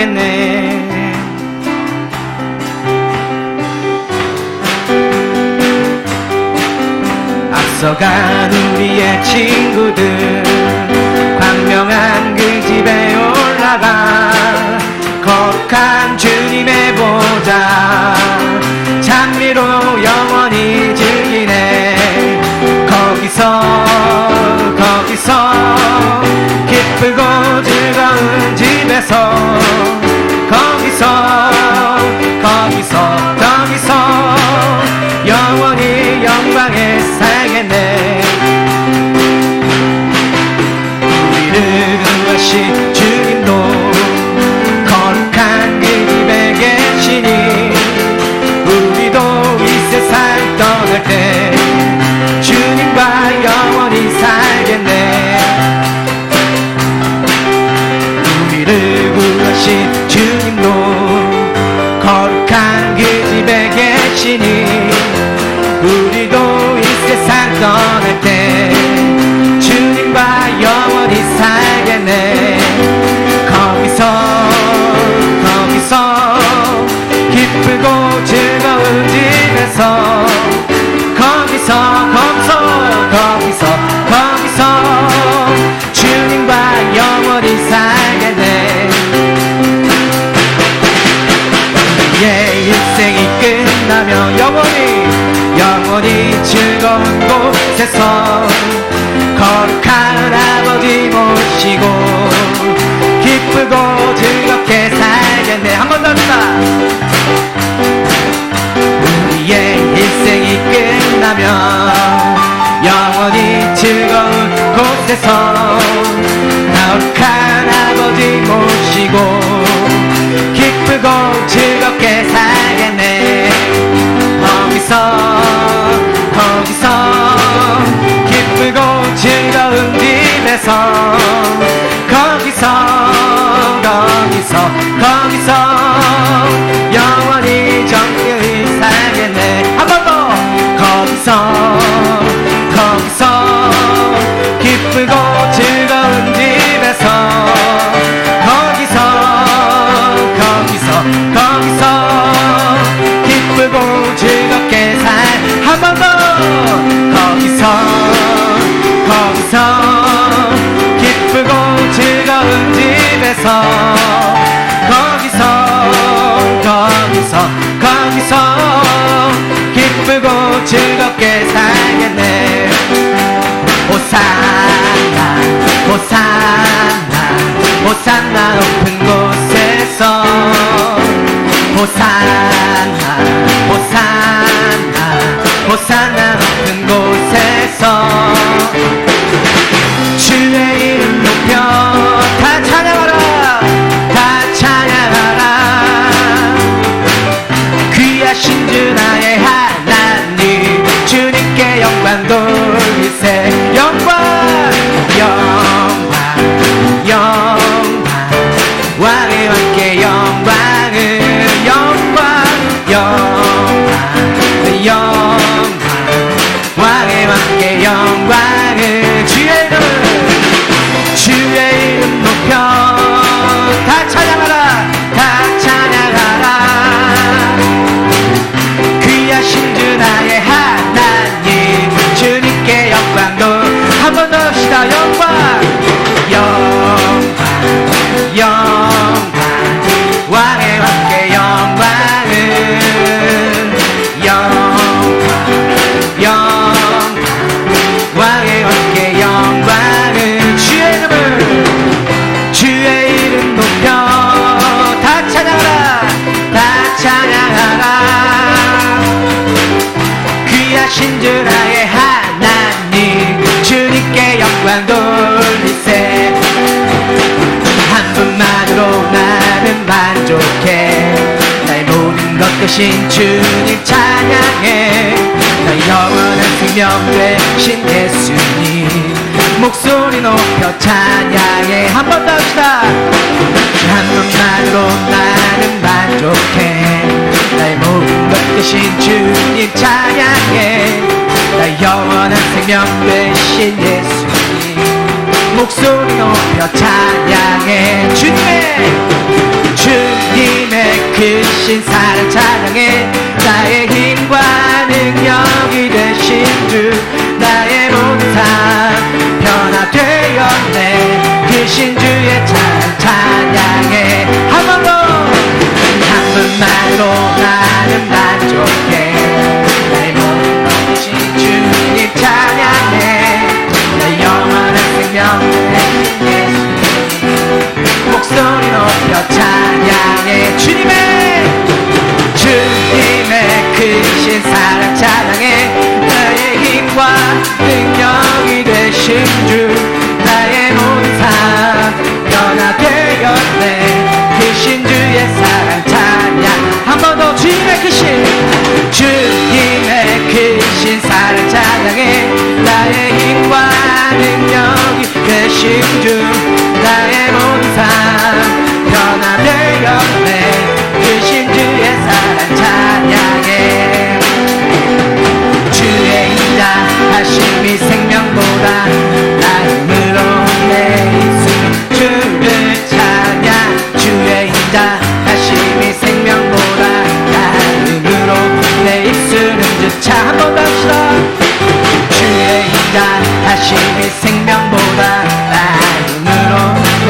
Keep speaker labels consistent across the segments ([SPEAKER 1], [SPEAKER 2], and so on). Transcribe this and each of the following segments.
[SPEAKER 1] 살겠네. 앞서간 우리의 친구들 광명한 그 집에 올라가 거룩한 주님의 보좌 찬미로 영원히 즐기네. 거기서 기쁘고 즐거운 집에서 거기서 영원히 영광에 살겠네. 우리를 구하신 주님도 거룩한 그 집에 계시니 우리도 이 세상 떠날 때 주님과 영원히 살겠네. 우리를 구하신 주님도 거룩한 그 집에 계시니 우리도 이 세상 떠날 때 주님과 영원히 살겠네. 거기서 기쁘고 즐거운 집에서 거기서 주님과 영원히 살겠네. 우리의 인생이 끝나며 영원히 즐거운 곳에서 거룩한 아버지 모시고 기쁘고 즐겁게 살겠네. 한 번 더 합시다. 우리의 인생이 끝나면 영원히 즐거운 곳에서 거룩한 아버지 모시고 기쁘고 즐겁게 살겠네. 거기서 기쁘고 즐거운 집에서 거기서 영원히 정결히 살겠네. 한 번 더. 거기서 기쁘고 즐거운 집에서 거기서 기쁘고 즐겁게 한 번 더. 거기서 기쁘고 즐거운 집에서 거기서 기쁘고 즐겁게 살겠네. 호산나 높은 곳에서 호산나 높은 곳에서 주의 이름 높여 다 찬양하라 귀하신 주 나의 하나님 주님께 영광 돌리세. 영광 왕의 왕께 영광을 왕의 왕께 영광을 주의 이름 높여 다 찬양하라 귀하신 주 나의 하나님 주님께 영광 한 번 더 합시다. 영광 왕의 왕께 영광을 왕의 왕께 영광을 주의 이름 높여 다 찬양하라 귀하신 주 나의 하나님 주님께 영광 돌리세. 한 분만으로 나는 만족해. 나의 모든 것 되신 주님 찬양해. 나의 영원한 생명 되신 예수님 목소리 높여 찬양해. 한 번 더 합시다. 한 분만으로 나는 만족해. 나의 모든 것 되신 주님 찬양해. 나의 영원한 생명 되신 예수님 목소리 높여 찬양해. 주님의 크신 사랑 찬양해. 나의 힘과 능력이 되신 주 나의 모든 삶 변화되었네. 크신 주의 찬양 찬양해. 한 번 더. 한 분만으로 나는 만족해. 나의 모든 것이신 주님 찬양해. 내 영원한 생명 목소리 높여 찬양해. 주님의 크신 사랑 찬양해. 나의 힘과 능력이 되신 주 나의 모든 삶 변화되었네. 크신 주의 사랑 찬양. 한 번 더. 주님의 크신 사랑 찬양해. 나의 힘과 능력이 되신 주 나의 모든 삶 변화되었네. 크신 주의 사랑 찬양해. 주의 인자하심이 생명보다 나음으로 내 입술 주를 찬양. 주의 인자하심이 생명보다 나음으로 내 입술은 주차. 한 번 더 합시다. 주의 인자하심이 생명보다 나음으로 내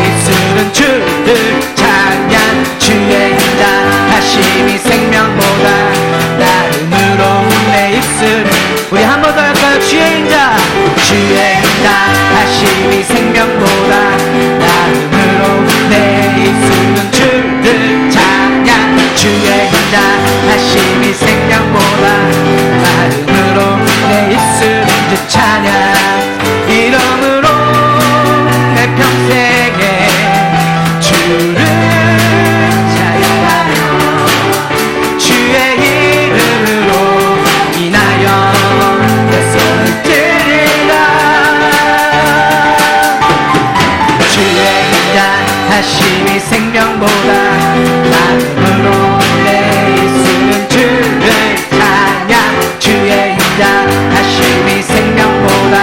[SPEAKER 1] 입술은 주를 찬양. 주의 인자하심이 생명보다 나음으로 내 입술은. 우리 한 번 더 할까요? 주의 인자하심이 생명보다 나음으로 내 입술은 주를 찬양. 주의 인자하심이 생명보다 나음으로 내 입술은 주 찬양. 이름으로 내 평생에 주를 찬양하며 주의 이름으로 인하여 내 손을 드리라. 주의 인자하심이 생명보다 나음으로 내 입술은 주를 찬양. 주의 인자하심이 생명보다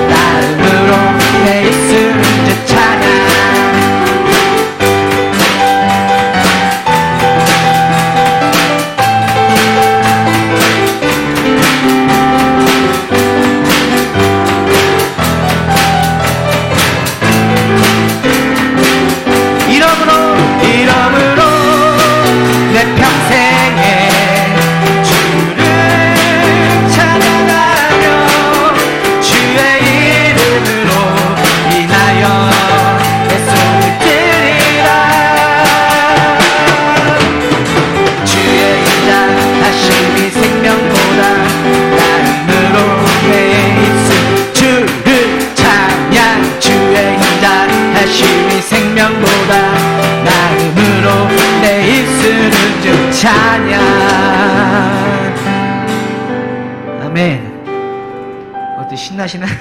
[SPEAKER 1] 나음으로 내 입술은 주 찬양. 이름으로 내 평생에 주를 찬양하며 주의 이름으로 인하여 내 손을 드리라. 주의 인자하심이 생명보다 나음으로 내 입술 주를 찬양. 주의 인자하심이 생명보다 나음으로 내 입술은 주 찬양. 아멘. 어때, 신나시나요?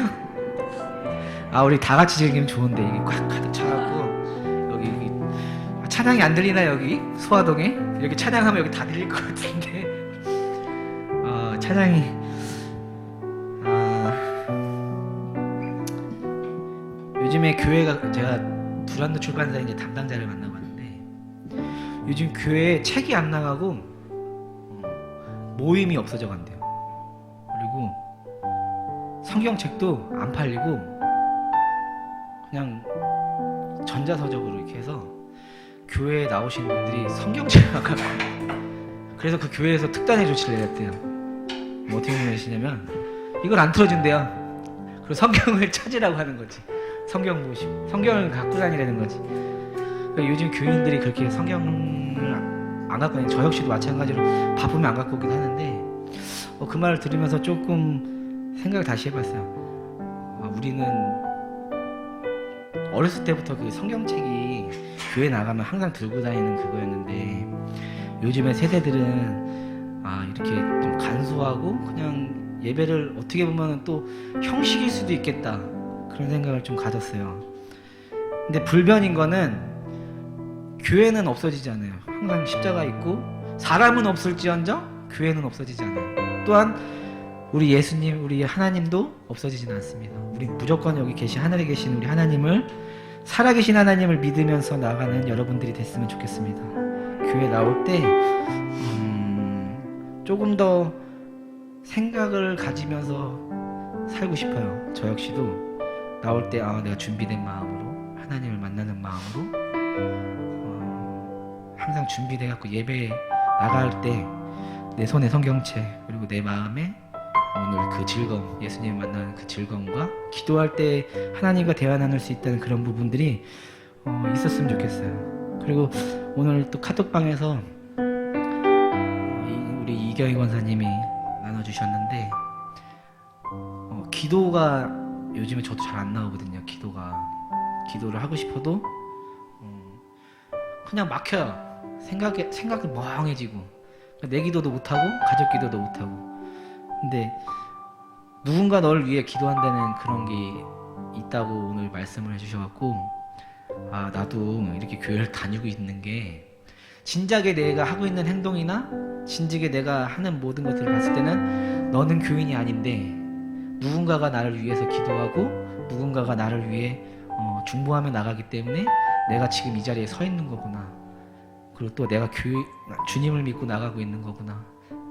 [SPEAKER 1] 아, 우리 다 같이 즐기면 좋은데 이게 꽉 가득 차갖고 여기 찬양이 안 들리나? 여기 소화동에 이렇게 찬양하면 여기 다 들릴 것 같은데 찬양이 요즘에 교회가, 제가 두란노 출판사 이제 담당자를 만나고 왔는데 요즘 교회에 책이 안 나가고 모임이 없어져 간대요. 그리고 성경책도 안 팔리고 그냥 전자서적으로 이렇게 해서 교회에 나오시는 분들이 성경책을 안 갖고, 그래서 그 교회에서 특단의 조치를 내렸대요. 뭐 어떻게 내시냐면 이걸 안 틀어준대요. 그리고 성경을 찾으라고 하는 거지. 성경 보시고 성경을 갖고 다니라는 거지. 그러니까 요즘 교인들이 그렇게 성경을 안 갖고 다니는, 저 역시도 마찬가지로 바쁘면 안 갖고 오긴 하는데 그 말을 들으면서 조금 생각을 다시 해봤어요. 우리는 어렸을 때부터 그 성경책이 교회 나가면 항상 들고 다니는 그거였는데 요즘의 세대들은 이렇게 좀 간소하고 그냥 예배를 어떻게 보면 또 형식일 수도 있겠다, 그런 생각을 좀 가졌어요. 근데 불변인 거는 교회는 없어지지 않아요. 항상 십자가 있고 사람은 없을지언정 교회는 없어지지 않아요. 또한 우리 예수님, 우리 하나님도 없어지지는 않습니다. 우리 무조건 여기 하늘에 계신 우리 하나님을, 살아계신 하나님을 믿으면서 나가는 여러분들이 됐으면 좋겠습니다. 교회 나올 때 조금 더 생각을 가지면서 살고 싶어요. 저 역시도 나올 때 내가 준비된 마음으로, 하나님을 만나는 마음으로 항상 준비돼 갖고 예배 나갈 때 내 손에 성경책, 그리고 내 마음에 오늘 그 즐거움, 예수님 만나는 그 즐거움과 기도할 때 하나님과 대화 나눌 수 있다는 그런 부분들이 있었으면 좋겠어요. 그리고 오늘 또 카톡방에서 우리 이경희 권사님이 나눠주셨는데 기도가 요즘에 저도 잘 안 나오거든요. 기도를 하고 싶어도 그냥 막혀요. 생각이 멍해지고 내 기도도 못하고 가족 기도도 못하고. 근데 누군가 너를 위해 기도한다는 그런 게 있다고 오늘 말씀을 해주셔갖고 나도 이렇게 교회를 다니고 있는 게 진작에 내가 하고 있는 행동이나 진작에 내가 하는 모든 것들을 봤을 때는 너는 교인이 아닌데 누군가가 나를 위해서 기도하고 누군가가 나를 위해 중보하며 나가기 때문에 내가 지금 이 자리에 서 있는 거구나. 그리고 또 내가 주님을 믿고 나가고 있는 거구나.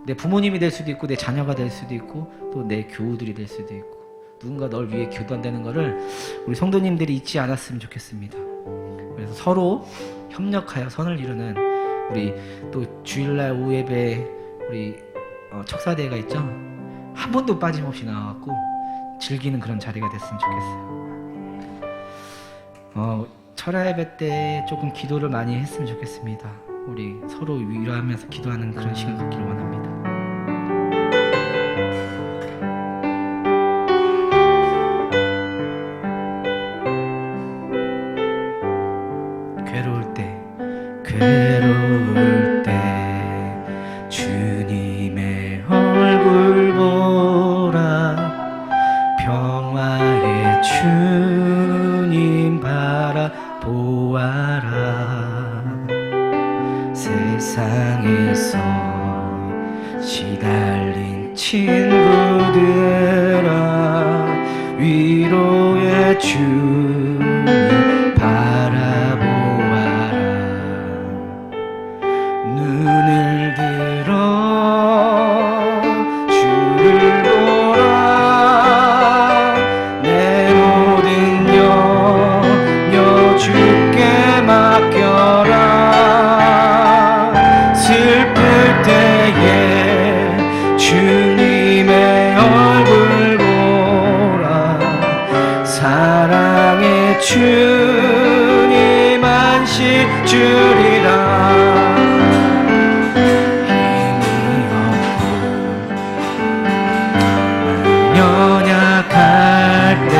[SPEAKER 1] 내 부모님이 될 수도 있고 내 자녀가 될 수도 있고 또 내 교우들이 될 수도 있고 누군가 널 위해 기도한다는 거를 우리 성도님들이 잊지 않았으면 좋겠습니다. 그래서 서로 협력하여 선을 이루는, 우리 또 주일날 오후 예배 우리 척사대회가 있죠. 한 번도 빠짐없이 나와갖고 즐기는 그런 자리가 됐으면 좋겠어요. 철야 예배 때 조금 기도를 많이 했으면 좋겠습니다. 우리 서로 위로하면서 기도하는 그런 시간 갖기를 원합니다. 괴로울 때 주님의 얼굴 보라. 평화의 주님 바라보아라. 세상에서 시달린 친구들아, 위로의 주님 바라보아라. 눈을 들어 주를 보라. 내 모든 염려 주께 맡겨라. 슬플 때에 주님의 얼굴 보라. 사랑의 주님 안식 주리라. 연약할 때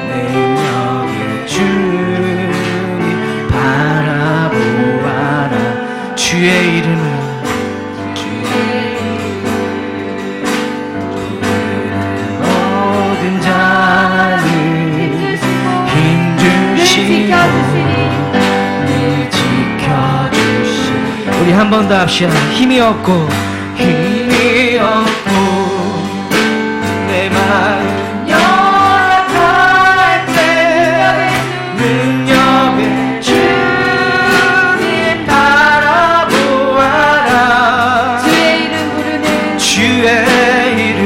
[SPEAKER 1] 내 능력의 주님 바라보아라. 주의 이름은 모든 자는 힘주시고 늘 지켜주시니. 우리 한 번 더 합시다. 힘이 없고 내 마음 연약할 때 능력의 주님 바라보아라.
[SPEAKER 2] 주의 이름 부르는
[SPEAKER 1] 주의 이름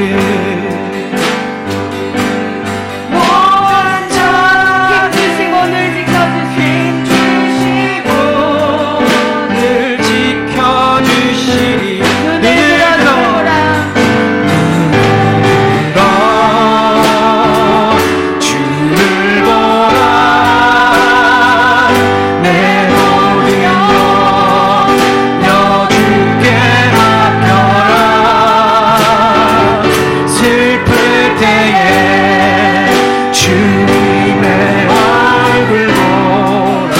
[SPEAKER 1] 모든 자
[SPEAKER 2] 힘주시고 늘 지켜주시고
[SPEAKER 1] 늘 지켜주시리.
[SPEAKER 2] 눈을 들어보라.
[SPEAKER 1] 주를 보라. 내 모든 염려 주께 맡겨라. 슬플 때에 주님의 얼굴 보라.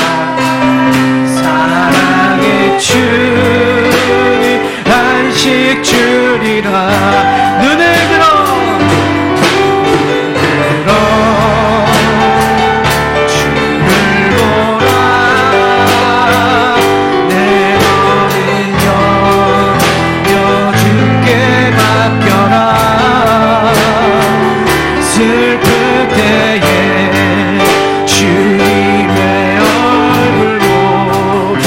[SPEAKER 1] 사랑의 주님 안식 주리라. 눈을 들어 주를 보라. 내 모든 염려 주께 맡겨라. 슬플 때에 주님의 얼굴 보라.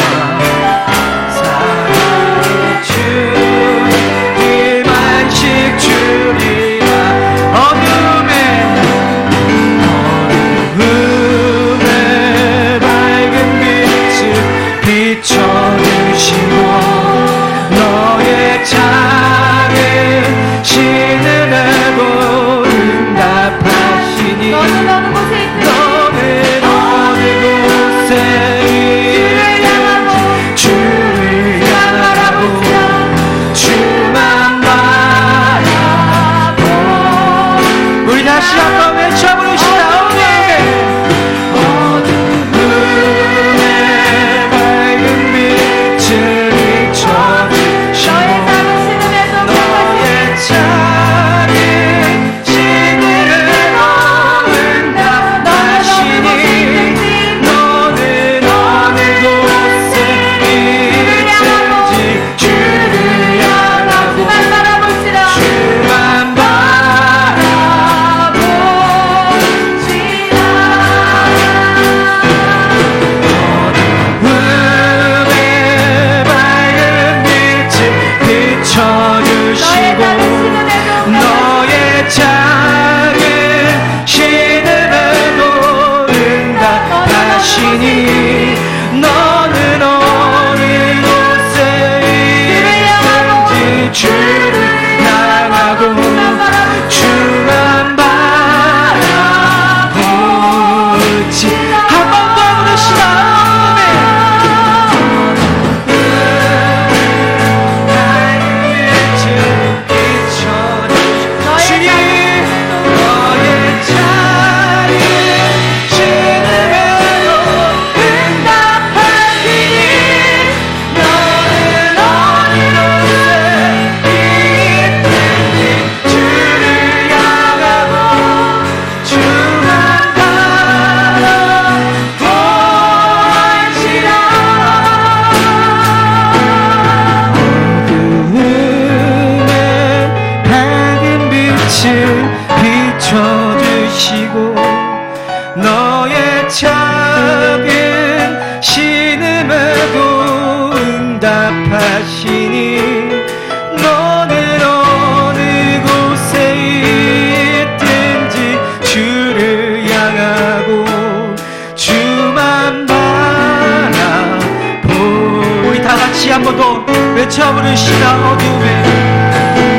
[SPEAKER 3] 다시 한 번 더 외쳐 부르시다. 어둠에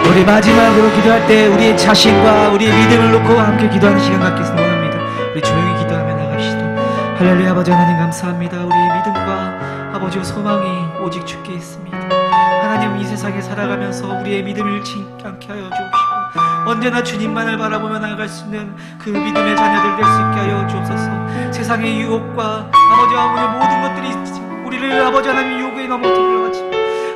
[SPEAKER 1] 우리 마지막으로 기도할 때 우리의 자신과 우리의 믿음을 놓고 함께 기도하는 시간 갖겠습니다. 원합니다. 우리 조용히 기도하며 나갑시다. 할렐루야. 아버지 하나님 감사합니다. 우리의 믿음과 아버지와 소망이 오직 주께 있습니다. 하나님
[SPEAKER 3] 하나님 이 세상에 살아가면서 우리의 믿음을 잃지 않게 하여 주옵시고 언제나 주님만을 바라보며 나아갈 수 있는 그 믿음의 자녀들 될 수 있게 하여 주옵소서. 세상의 유혹과 아버지 어머니 모든 것들이 우리를 아버지 하나님 유혹에 넘어뜨리려 하지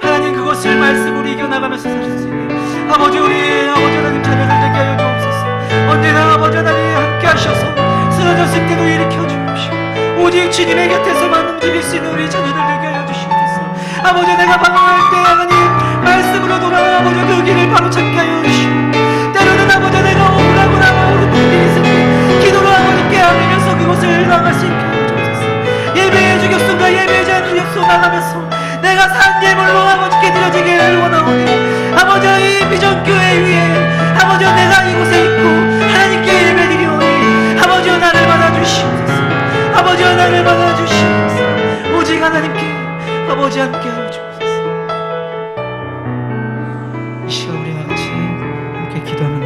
[SPEAKER 3] 하나님 그것을 말씀으로 이겨나가면서 살 수 있는 아버지 우리의 아버지 하나님 자녀들 되게 하여 주옵소서. 언제나 아버지 하나님 함께 하셔서 쓰러졌을 때도 일으켜 주옵시고 오직 주님의 곁에서만 움직일 수 있는 우리 자녀들 되게 하여 주시옵소서. 아버지 내가 방황할 때 하나님 말씀으로 돌아와 아버지 그 길을 바로 찾게 하여 주시고 때로는 아버지 내가 억울하거나 모르는 일이 있을 때 기도로 아버지께 하면서 그곳을 나갈 수 있게 하여 주옵소서. 예배의 주격수가 예배의 주격수 나가면서 내가 산 예물로 아버지께 드려지기를 원하오니 아버지 이 비전교회 위에 아버지 내가 이곳에 있고 하나님께 예배드리오니 아버지 나를 받아주시옵소서. 아버지 나를 받아주시옵소서. 오직 하나님께 아버지 함께 하여 주옵소서. 이 시간 우리 같이 함께 기도하는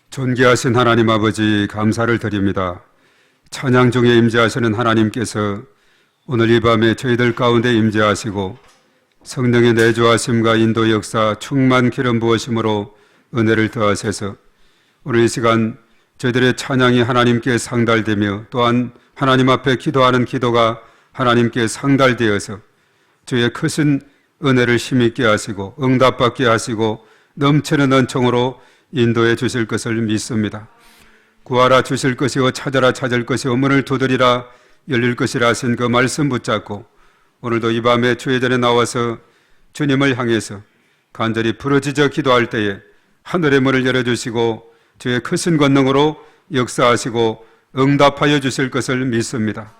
[SPEAKER 4] 존귀하신 하나님 아버지 감사를 드립니다. 찬양 중에 임재하시는 하나님께서 오늘 이 밤에 저희들 가운데 임재하시고 성령의 내주하심과 인도 역사 충만 기름 부으심으로 은혜를 더하셔서 오늘 이 시간 저희들의 찬양이 하나님께 상달되며 또한 하나님 앞에 기도하는 기도가 하나님께 상달되어서 주의 크신 은혜를 힘있게 하시고 응답받게 하시고 넘치는 은총으로 인도해 주실 것을 믿습니다. 구하라 주실 것이요 찾아라 찾을 것이요 문을 두드리라 열릴 것이라 하신 그 말씀 붙잡고 오늘도 이 밤에 주의 전에 나와서 주님을 향해서 간절히 부르짖어 기도할 때에 하늘의 문을 열어주시고 주의 크신 권능으로 역사하시고 응답하여 주실 것을 믿습니다.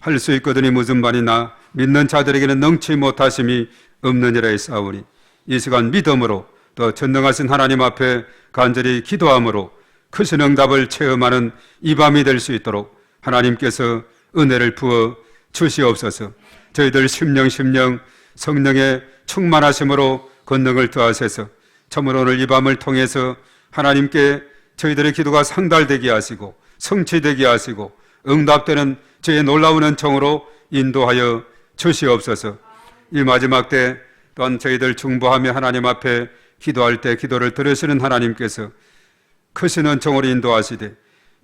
[SPEAKER 4] 할 수 있거든이 무슨 말이나 믿는 자들에게는 능치 못하심이 없느니라 했사오니 이 시간 믿음으로 또 전능하신 하나님 앞에 간절히 기도함으로 크신 응답을 체험하는 이 밤이 될 수 있도록 하나님께서 은혜를 부어 주시옵소서. 저희들 심령 성령의 충만하심으로 권능을 더하셔서 참으로 오늘 이 밤을 통해서 하나님께 저희들의 기도가 상달되게 하시고 성취되게 하시고 응답되는 저의 놀라운 은총으로 인도하여 주시옵소서. 이 마지막 때 또한 저희들 중보하며 하나님 앞에 기도할 때 기도를 들으시는 하나님께서 크신 은총으로 인도하시되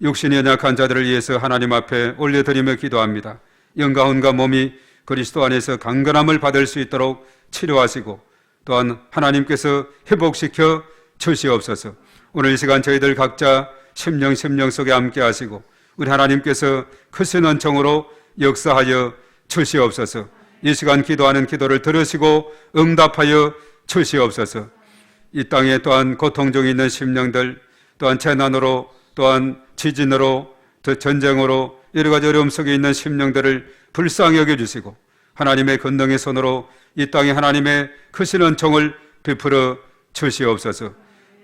[SPEAKER 4] 육신이 연약한 자들을 위해서 하나님 앞에 올려드리며 기도합니다. 영가혼과 몸이 그리스도 안에서 강건함을 받을 수 있도록 치료하시고 또한 하나님께서 회복시켜 주시옵소서. 오늘 이 시간 저희들 각자 심령 속에 함께 하시고 우리 하나님께서 크신 은총으로 역사하여 주시옵소서. 이 시간 기도하는 기도를 들으시고 응답하여 주시옵소서. 이 땅에 또한 고통 중에 있는 심령들 또한 재난으로 또한 지진으로 또 전쟁으로 여러 가지 어려움 속에 있는 심령들을 불쌍히 여겨주시고 하나님의 권능의 손으로 이 땅에 하나님의 크신 은총을 베풀어 주시옵소서.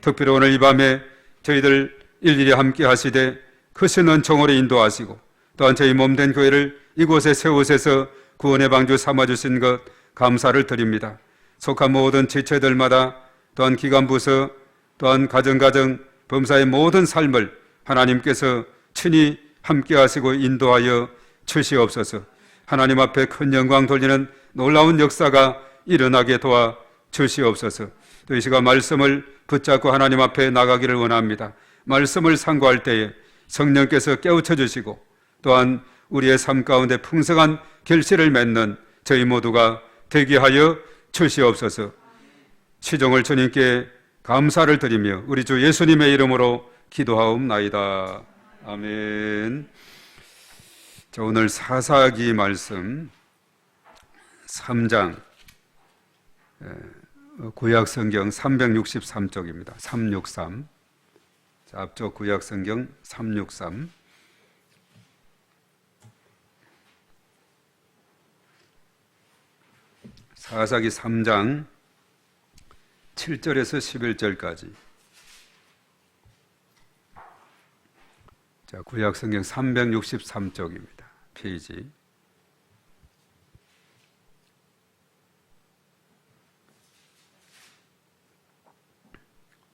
[SPEAKER 4] 특별히 오늘 이 밤에 저희들 일일이 함께 하시되 크신 은총으로 인도하시고 또한 저희 몸된 교회를 이곳에 세우셔서 구원의 방주 삼아주신 것 감사를 드립니다. 속한 모든 지체들마다 또한 기관부서 또한 가정 범사의 모든 삶을 하나님께서 친히 함께 하시고 인도하여 주시옵소서. 하나님 앞에 큰 영광 돌리는 놀라운 역사가 일어나게 도와 주시옵소서. 또 이 시간 말씀을 붙잡고 하나님 앞에 나가기를 원합니다. 말씀을 상고할 때에 성령께서 깨우쳐 주시고 또한 우리의 삶 가운데 풍성한 결실을 맺는 저희 모두가 되게 하여 주시옵소서. 시종을 주님께 감사를 드리며 우리 주 예수님의 이름으로 기도하옵나이다. 아멘. 자, 오늘 사사기 말씀 3장 구약성경 363쪽입니다. 363. 자, 앞쪽 구약성경 363. 사사기 3장 7절에서 11절까지. 자, 구약성경 363쪽입니다. 페이지.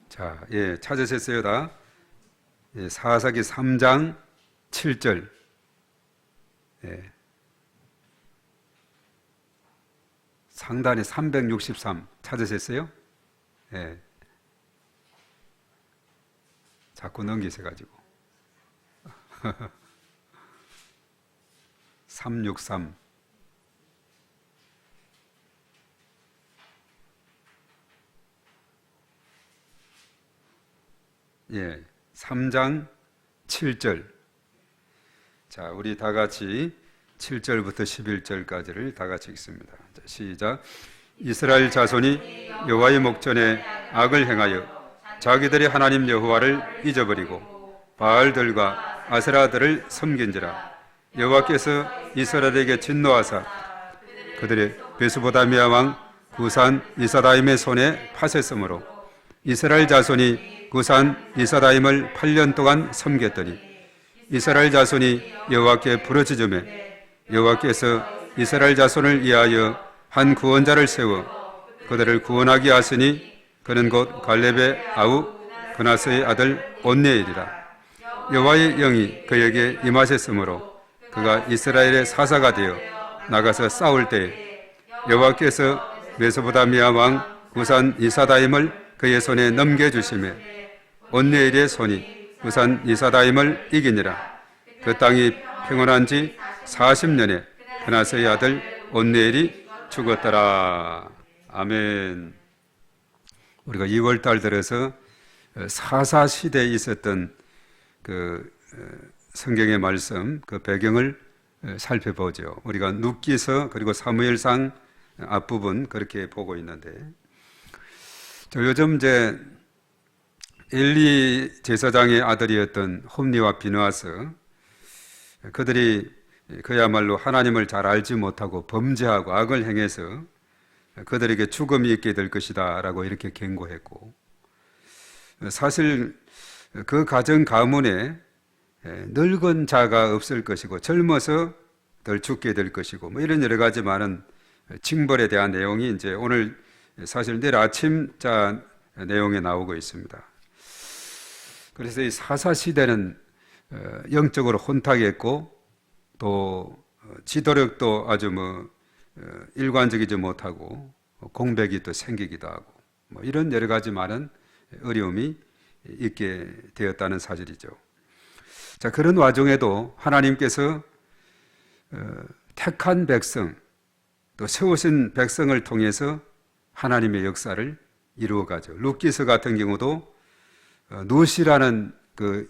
[SPEAKER 4] 자, 예, 찾으셨어요, 다? 사사기 3장 7절. 예. 상단에 363 찾으셨어요? 예. 자꾸 넘기셔가지고 363. 예, 3장 7절. 자, 우리 다 같이 7절부터 11절까지를 다 같이 읽습니다. 자, 시작. 이스라엘 자손이 여호와의 목전에 악을 행하여 자기들이 하나님 여호와를 잊어버리고 바알들과 아세라들을 섬긴지라. 여호와께서 이스라엘에게 진노하사 그들의 베스보다미아 왕 구산 이사다임의 손에 파셨으므로 이스라엘 자손이 구산 이사다임을 8년 동안 섬겼더니 이스라엘 자손이 여호와께 부르짖으매 여호와께서 이스라엘 자손을 위하여 한 구원자를 세워 그들을 구원하게 하시니 그는 곧 갈렙의 아우 그나스의 아들 온니엘이라. 여호와의 영이 그에게 임하셨으므로 그가 이스라엘의 사사가 되어 나가서 싸울 때에 여호와께서 메소포다미아 왕 구산 이사다임을 그의 손에 넘겨주시매 온니엘의 손이 구산 이사다임을 이기니라. 그 땅이 평온한 지 40년에 그나스의 아들 온니엘이 죽었더라. 아멘. 우리가 2월달 들어서 사사 시대에 있었던 그 성경의 말씀, 그 배경을 살펴보죠. 우리가 눕기서 그리고 사무엘상 앞부분 그렇게 보고 있는데, 요즘 이제 엘리 제사장의 아들이었던 홈리와 비느하스, 그들이 그야말로 하나님을 잘 알지 못하고 범죄하고 악을 행해서 그들에게 죽음이 있게 될 것이다 라고 이렇게 경고했고, 사실 그 가정 가문에 늙은 자가 없을 것이고 젊어서 덜 죽게 될 것이고 뭐 이런 여러 가지 많은 징벌에 대한 내용이 이제 오늘 사실 내일 아침자 내용에 나오고 있습니다. 그래서 이 사사 시대는 영적으로 혼탁했고 또 지도력도 아주 일관적이지 못하고 공백이 또 생기기도 하고 뭐 이런 여러 가지 많은 어려움이 있게 되었다는 사실이죠. 자, 그런 와중에도 하나님께서 택한 백성 또 세우신 백성을 통해서 하나님의 역사를 이루어가죠. 룻기서 같은 경우도 룻이라는 그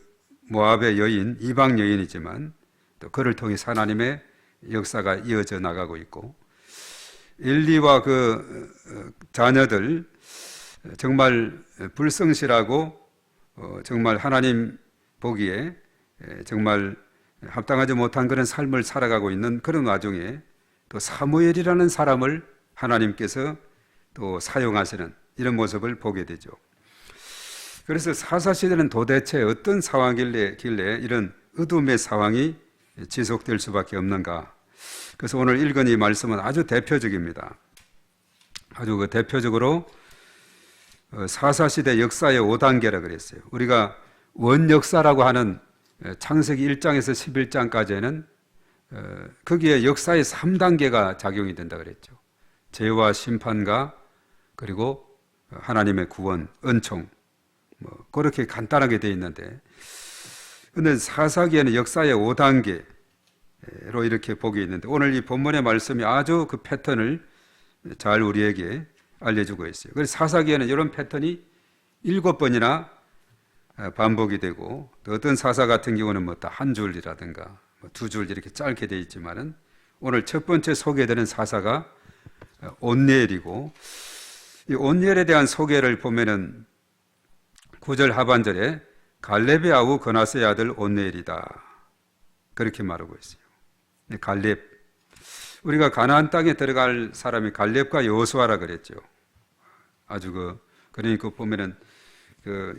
[SPEAKER 4] 모압의 여인, 이방 여인이지만 또 그를 통해 하나님의 역사가 이어져 나가고 있고, 엘리와 그 자녀들 정말 불성실하고 정말 하나님 보기에 정말 합당하지 못한 그런 삶을 살아가고 있는 그런 와중에 또 사무엘이라는 사람을 하나님께서 또 사용하시는 이런 모습을 보게 되죠. 그래서 사사시대는 도대체 어떤 상황이길래 이런 어둠의 상황이 지속될 수밖에 없는가. 그래서 오늘 읽은 이 말씀은 아주 대표적입니다. 아주 그 대표적으로 사사시대 역사의 5단계라 그랬어요. 우리가 원역사라고 하는 창세기 1장에서 11장까지는 거기에 역사의 3단계가 작용이 된다 그랬죠. 죄와 심판과 그리고 하나님의 구원, 은총, 뭐 그렇게 간단하게 되어 있는데, 근데 사사기에는 역사의 5단계로 이렇게 보게 있는데, 오늘 이 본문의 말씀이 아주 그 패턴을 잘 우리에게 알려주고 있어요. 그래서 사사기에는 이런 패턴이 7번이나 반복이 되고, 또 어떤 사사 같은 경우는 뭐 한 줄이라든가 뭐 2줄 이렇게 짧게 되어 있지만은, 오늘 첫 번째 소개되는 사사가 온니엘이고, 이 온니엘에 대한 소개를 보면은 9절 하반절에 갈렙의 아우 그나스의 아들 온니엘이다 그렇게 말하고 있어요. 갈렙, 우리가 가나안 땅에 들어갈 사람이 갈렙과 여호수아라 그랬죠. 아주 그러니까 보면은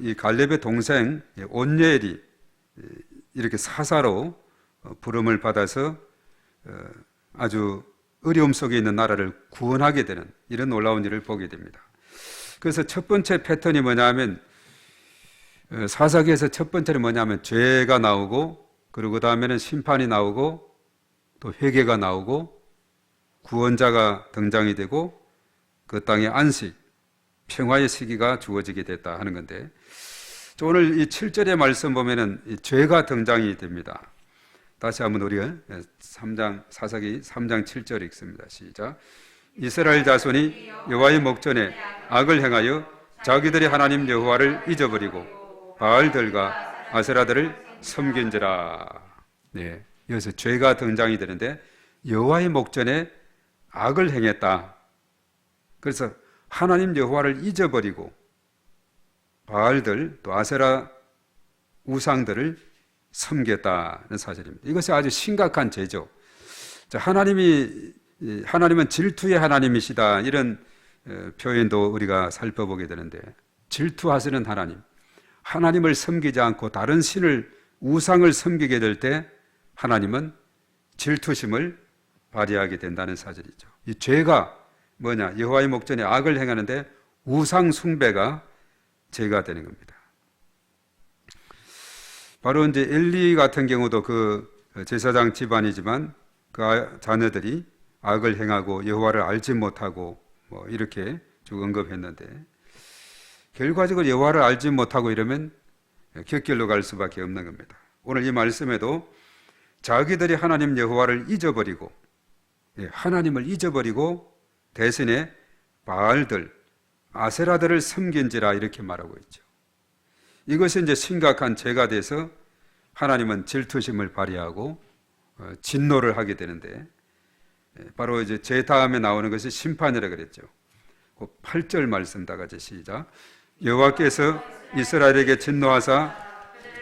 [SPEAKER 4] 이 갈렙의 동생 온니엘이 이렇게 사사로 부름을 받아서 아주 어려움 속에 있는 나라를 구원하게 되는 이런 놀라운 일을 보게 됩니다. 그래서 첫 번째 패턴이 뭐냐면 사사기에서 첫 번째는 뭐냐면 죄가 나오고, 그리고 그 다음에는 심판이 나오고, 또 회개가 나오고, 구원자가 등장이 되고, 그 땅에 안식, 평화의 시기가 주어지게 됐다 하는 건데, 오늘 이 7절의 말씀 보면은 이 죄가 등장이 됩니다. 다시 한번 우리가 3장, 사사기 3장 7절 읽습니다. 시작. 이스라엘 자손이 여호와의 목전에 악을 행하여 자기들이 하나님 여호와를 잊어버리고 바알들과 아세라들을 섬긴지라. 네, 여기서 죄가 등장이 되는데 여호와의 목전에 악을 행했다. 그래서 하나님 여호와를 잊어버리고 바알들 또 아세라 우상들을 섬겼다는 사실입니다. 이것이 아주 심각한 죄죠. 하나님은 질투의 하나님이시다, 이런 표현도 우리가 살펴보게 되는데, 질투하시는 하나님, 하나님을 섬기지 않고 다른 신을, 우상을 섬기게 될 때 하나님은 질투심을 발휘하게 된다는 사실이죠. 이 죄가 뭐냐? 여호와의 목전에 악을 행하는데 우상 숭배가 죄가 되는 겁니다. 바로 이제 엘리 같은 경우도 그 제사장 집안이지만 그 자녀들이 악을 행하고 여호와를 알지 못하고 뭐 이렇게 쭉 언급했는데, 결과적으로 여호와를 알지 못하고 이러면 격결로 갈 수밖에 없는 겁니다. 오늘 이 말씀에도 자기들이 하나님 여호와를 잊어버리고, 하나님을 잊어버리고 대신에 바알들, 아세라들을 섬긴지라 이렇게 말하고 있죠. 이것이 이제 심각한 죄가 돼서 하나님은 질투심을 발휘하고 진노를 하게 되는데, 바로 이제 죄 다음에 나오는 것이 심판이라 그랬죠. 그 8절 말씀 다 같이 시작. 여호와께서 이스라엘에게 진노하사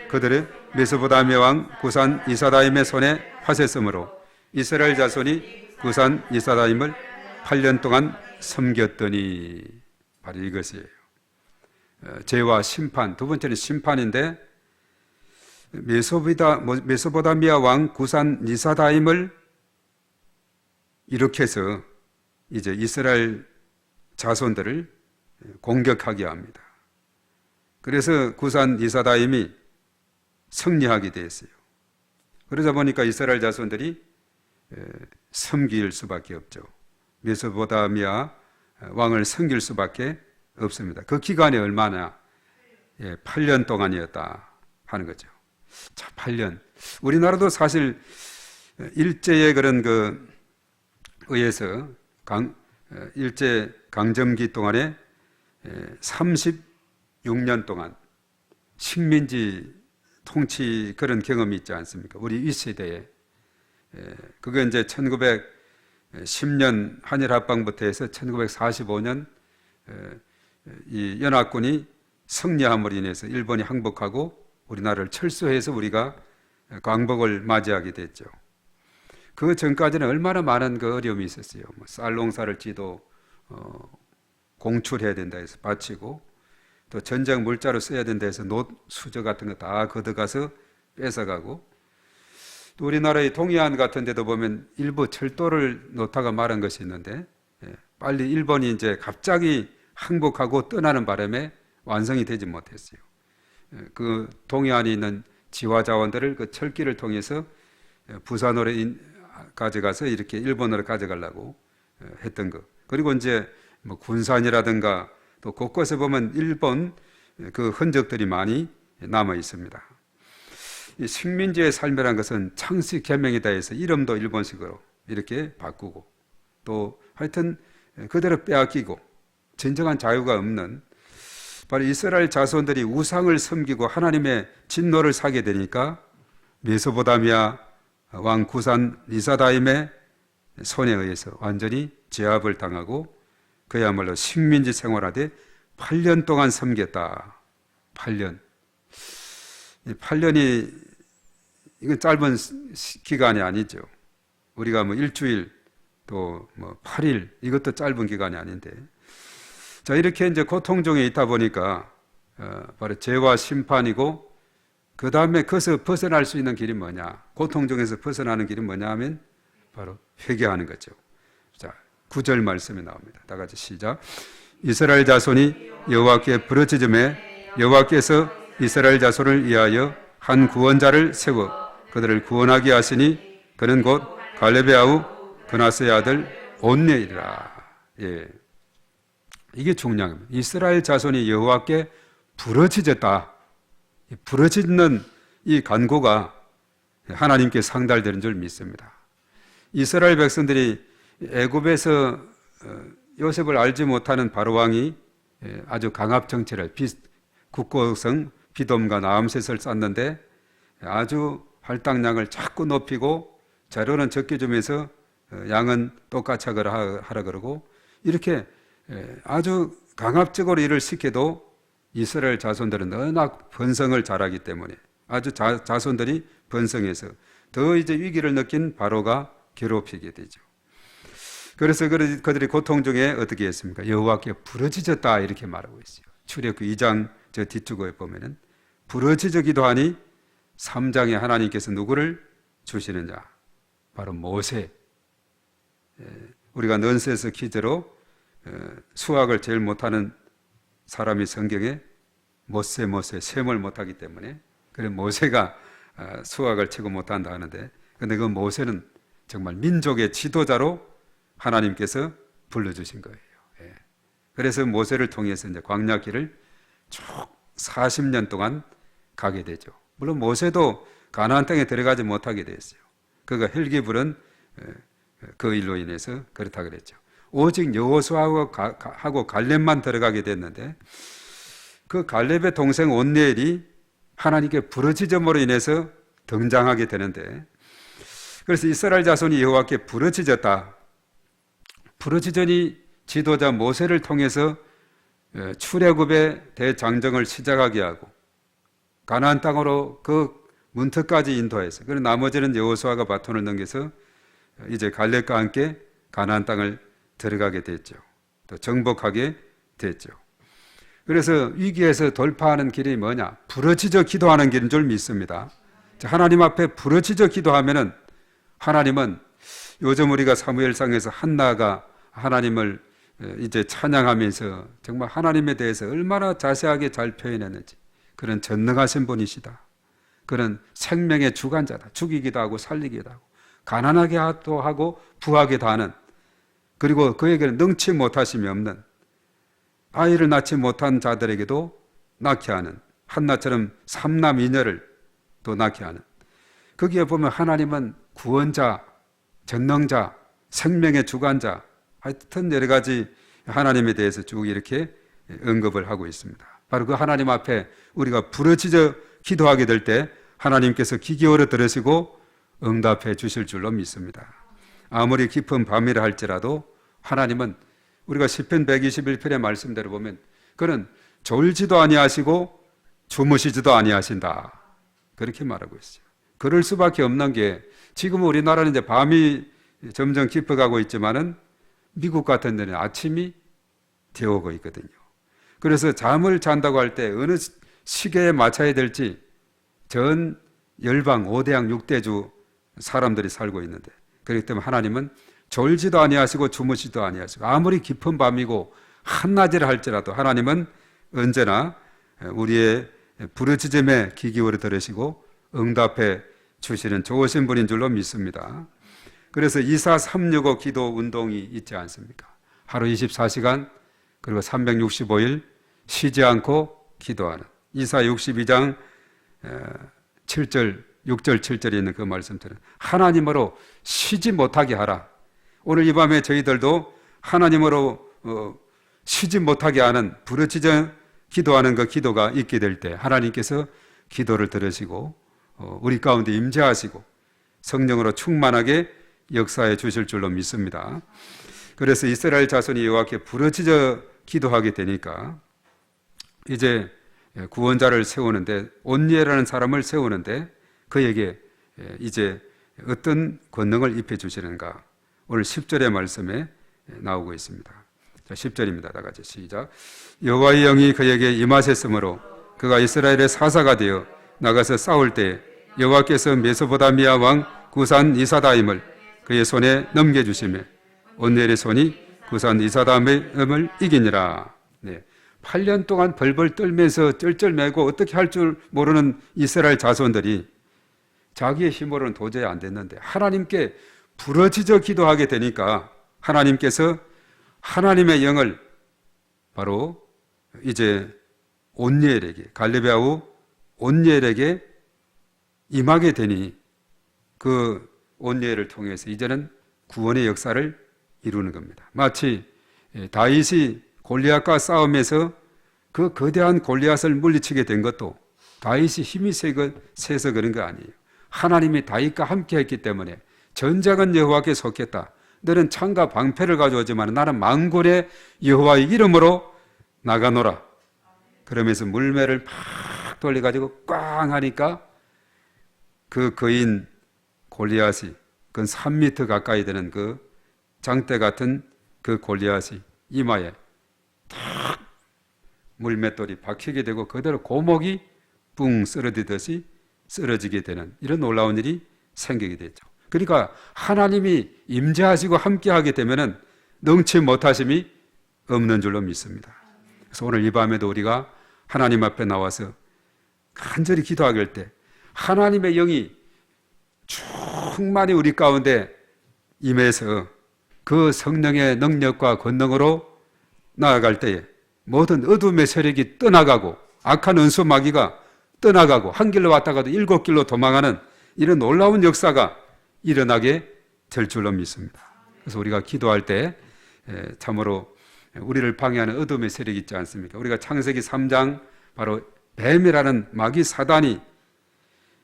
[SPEAKER 4] 그들의 메소포타미아 왕 구산 이사다임의 손에 파쇄성으로 이스라엘 자손이 구산 이사다임을 8년 동안 섬겼더니, 바로 이것이에요. 죄와 심판, 두 번째는 심판인데, 메소포타미아 왕 구산 니사다임을 일으켜서 이제 이스라엘 자손들을 공격하게 합니다. 그래서 구산 니사다임이 승리하게 되었어요. 그러다 보니까 이스라엘 자손들이 섬길 수밖에 없죠. 메소포타미아 왕을 섬길 수밖에 없습니다. 그 기간이 얼마나? 8년 동안이었다 하는 거죠. 자, 8년. 우리나라도 사실 일제의 그런 의해서 일제 강점기 동안에 36년 동안 식민지 통치 그런 경험이 있지 않습니까? 우리 윗세대에. 그게 이제 1910년 한일 합방부터 해서 1945년 이 연합군이 승리함으로 인해서 일본이 항복하고 우리나라를 철수해서 우리가 광복을 맞이하게 됐죠. 그 전까지는 얼마나 많은 그 어려움이 있었어요. 쌀 농사를 지도 공출해야 된다 해서 바치고, 또 전쟁 물자로 써야 된다 해서 노 수저 같은 거 다 걷어가서 뺏어가고, 또 우리나라의 동해안 같은 데도 보면 일부 철도를 놓다가 말한 것이 있는데, 빨리 일본이 이제 갑자기 항복하고 떠나는 바람에 완성이 되지 못했어요. 그 동해안에 있는 지화 자원들을 그 철길을 통해서 부산으로 가져가서 이렇게 일본으로 가져가려고 했던 것. 그리고 이제 뭐 군산이라든가 또 곳곳에 보면 일본 그 흔적들이 많이 남아 있습니다. 이 식민지의 삶이라는 것은 창씨 개명이다 해서 이름도 일본식으로 이렇게 바꾸고, 또 하여튼 그대로 빼앗기고 진정한 자유가 없는, 바로 이스라엘 자손들이 우상을 섬기고 하나님의 진노를 사게 되니까 메소포타미아 왕 구산 이사다임의 손에 의해서 완전히 제압을 당하고 그야말로 식민지 생활하되 8년 동안 섬겼다. 8년. 이 8년이 이건 짧은 기간이 아니죠. 우리가 뭐 일주일 또 뭐 8일 이것도 짧은 기간이 아닌데, 자, 이렇게 이제 고통 중에 있다 보니까 바로 죄와 심판이고, 그 다음에 거기서 벗어날 수 있는 길이 뭐냐? 고통 중에서 벗어나는 길이 뭐냐 하면 바로 회개하는 거죠. 자, 9절 말씀이 나옵니다. 다 같이 시작. 이스라엘 자손이 여호와께 부르짖음에 여호와께서 이스라엘 자손을 위하여 한 구원자를 세워 그들을 구원하게 하시니 그는 곧 갈렙의 아우 그나스의 아들 온니엘이라. 예. 이게 중요한 겁니다. 이스라엘 자손이 여호와께 부르짖었다. 부르짖는 이 간구가 하나님께 상달되는 줄 믿습니다. 이스라엘 백성들이 애굽에서 요셉을 알지 못하는 바로 왕이 아주 강압 정치를 국고성 비돔과 나암셋을 쌓는데 아주 할당량을 자꾸 높이고 재료는 적게 주면서 양은 똑같이 하라 그러고 이렇게 아주 강압적으로 일을 시켜도 이스라엘 자손들은 워낙 번성을 잘하기 때문에 아주 자손들이 번성해서 더 이제 위기를 느낀 바로가 괴롭히게 되죠. 그래서 그들이 고통 중에 어떻게 했습니까? 여호와께 부르짖었다 이렇게 말하고 있어요. 출애굽 2장 저 뒤쪽에 보면은 부르짖어 기도하니 3장에 하나님께서 누구를 주시느냐? 바로 모세. 우리가 넌센스 퀴즈로 수학을 제일 못하는 사람이 성경에 모세 셈을 못하기 때문에 그래 모세가 수학을 최고 못한다 하는데 근데 그 모세는 정말 민족의 지도자로 하나님께서 불러주신 거예요. 예. 그래서 모세를 통해서 이제 광야길을 쭉 40년 동안 가게 되죠. 물론 모세도 가나안 땅에 들어가지 못하게 됐어요. 그가 헬기불은 그 일로 인해서 그렇다 그랬죠. 오직 여호수아하고 갈렙만 들어가게 됐는데 그 갈렙의 동생 온니엘이 하나님께 부르짖음으로 인해서 등장하게 되는데 그래서 이스라엘 자손이 여호와께 부르짖었다. 부르짖으니 지도자 모세를 통해서 출애굽의 대장정을 시작하게 하고 가나안 땅으로 그 문턱까지 인도해서 그리고 나머지는 여호수아가 바톤을 넘겨서 이제 갈렙과 함께 가나안 땅을 들어가게 됐죠. 또 정복하게 됐죠. 그래서 위기에서 돌파하는 길이 뭐냐? 부르짖어 기도하는 길인 줄 믿습니다. 하나님 앞에 부르짖어 기도하면은 하나님은 요즘 우리가 사무엘상에서 한나가 하나님을 이제 찬양하면서 정말 하나님에 대해서 얼마나 자세하게 잘 표현했는지 그런 전능하신 분이시다. 그런 생명의 주관자다. 죽이기도 하고 살리기도 하고 가난하게도 하고 부하게도 하는 그리고 그에게는 능치 못하심이 없는 아이를 낳지 못한 자들에게도 낳게 하는 한나처럼 삼남 이녀를 또 낳게 하는 거기에 보면 하나님은 구원자, 전능자, 생명의 주관자 하여튼 여러 가지 하나님에 대해서 쭉 이렇게 언급을 하고 있습니다. 바로 그 하나님 앞에 우리가 부르짖어 기도하게 될 때 하나님께서 귀 기울여 들으시고 응답해 주실 줄로 믿습니다. 아무리 깊은 밤이라 할지라도 하나님은 우리가 시편 121편의 말씀대로 보면 그는 졸지도 아니하시고 주무시지도 아니하신다. 그렇게 말하고 있어요. 그럴 수밖에 없는 게 지금 우리나라는 이제 밤이 점점 깊어가고 있지만은 미국 같은 데는 아침이 되어오고 있거든요. 그래서 잠을 잔다고 할 때 어느 시계에 맞춰야 될지 전 열방 5대양 6대주 사람들이 살고 있는데 그렇기 때문에 하나님은 졸지도 아니하시고 주무시도 아니하시고 아무리 깊은 밤이고 한낮이라 할지라도 하나님은 언제나 우리의 부르짖음에 귀 기울여 들으시고 응답해 주시는 좋으신 분인 줄로 믿습니다. 그래서 24-365 기도 운동이 있지 않습니까? 하루 24시간 그리고 365일 쉬지 않고 기도하는 이사 62장 7절 6절 7절에 있는 그 말씀처럼 하나님으로 쉬지 못하게 하라. 오늘 이 밤에 저희들도 하나님으로 쉬지 못하게 하는 부르짖어 기도하는 그 기도가 있게 될 때 하나님께서 기도를 들으시고 우리 가운데 임재하시고 성령으로 충만하게 역사해 주실 줄로 믿습니다. 그래서 이스라엘 자손이 여호와께 부르짖어 기도하게 되니까 이제 구원자를 세우는데 온니엘이라는 사람을 세우는데 그에게 이제 어떤 권능을 입혀 주시는가 오늘 10절의 말씀에 나오고 있습니다. 자, 10절입니다. 다 같이 시작. 여호와의 영이 그에게 임하셨으므로 그가 이스라엘의 사사가 되어 나가서 싸울 때 여호와께서 메소포다미아 왕 구산 이사다임을 그의 손에 넘겨주시며 온니엘의 손이 구산 이사다임을 이기니라. 네. 8년 동안 벌벌 떨면서 쩔쩔매고 어떻게 할 줄 모르는 이스라엘 자손들이 자기의 힘으로는 도저히 안 됐는데 하나님께 부러지져 기도하게 되니까 하나님께서 하나님의 영을 바로 이제 온니엘에게, 갈렙의 아우 온니엘에게 임하게 되니 그 온니엘을 통해서 이제는 구원의 역사를 이루는 겁니다. 마치 다윗이 골리앗과 싸움에서 그 거대한 골리앗을 물리치게 된 것도 다윗이 힘이 세서 그런 거 아니에요. 하나님이 다윗과 함께 했기 때문에 전장은 여호와께 속했다. 너는 창과 방패를 가져오지만 나는 만군의 여호와의 이름으로 나가노라. 그러면서 물매를 막 돌려가지고 꽝 하니까 그 거인 골리앗이 그 3m 가까이 되는 그 장대 같은 그 골리앗이 이마에 탁 물맷돌이 박히게 되고 그대로 고목이 뿡 쓰러지듯이 쓰러지게 되는 이런 놀라운 일이 생기게 됐죠. 그러니까 하나님이 임재하시고 함께하게 되면은 능치 못하심이 없는 줄로 믿습니다. 그래서 오늘 이 밤에도 우리가 하나님 앞에 나와서 간절히 기도하길 때 하나님의 영이 충만히 우리 가운데 임해서 그 성령의 능력과 권능으로 나아갈 때에 모든 어둠의 세력이 떠나가고 악한 은수 마귀가 떠나가고 한 길로 왔다가도 7길로 도망하는 이런 놀라운 역사가 일어나게 될 줄로 믿습니다. 그래서 우리가 기도할 때 참으로 우리를 방해하는 어둠의 세력이 있지 않습니까? 우리가 창세기 3장 바로 뱀이라는 마귀 사단이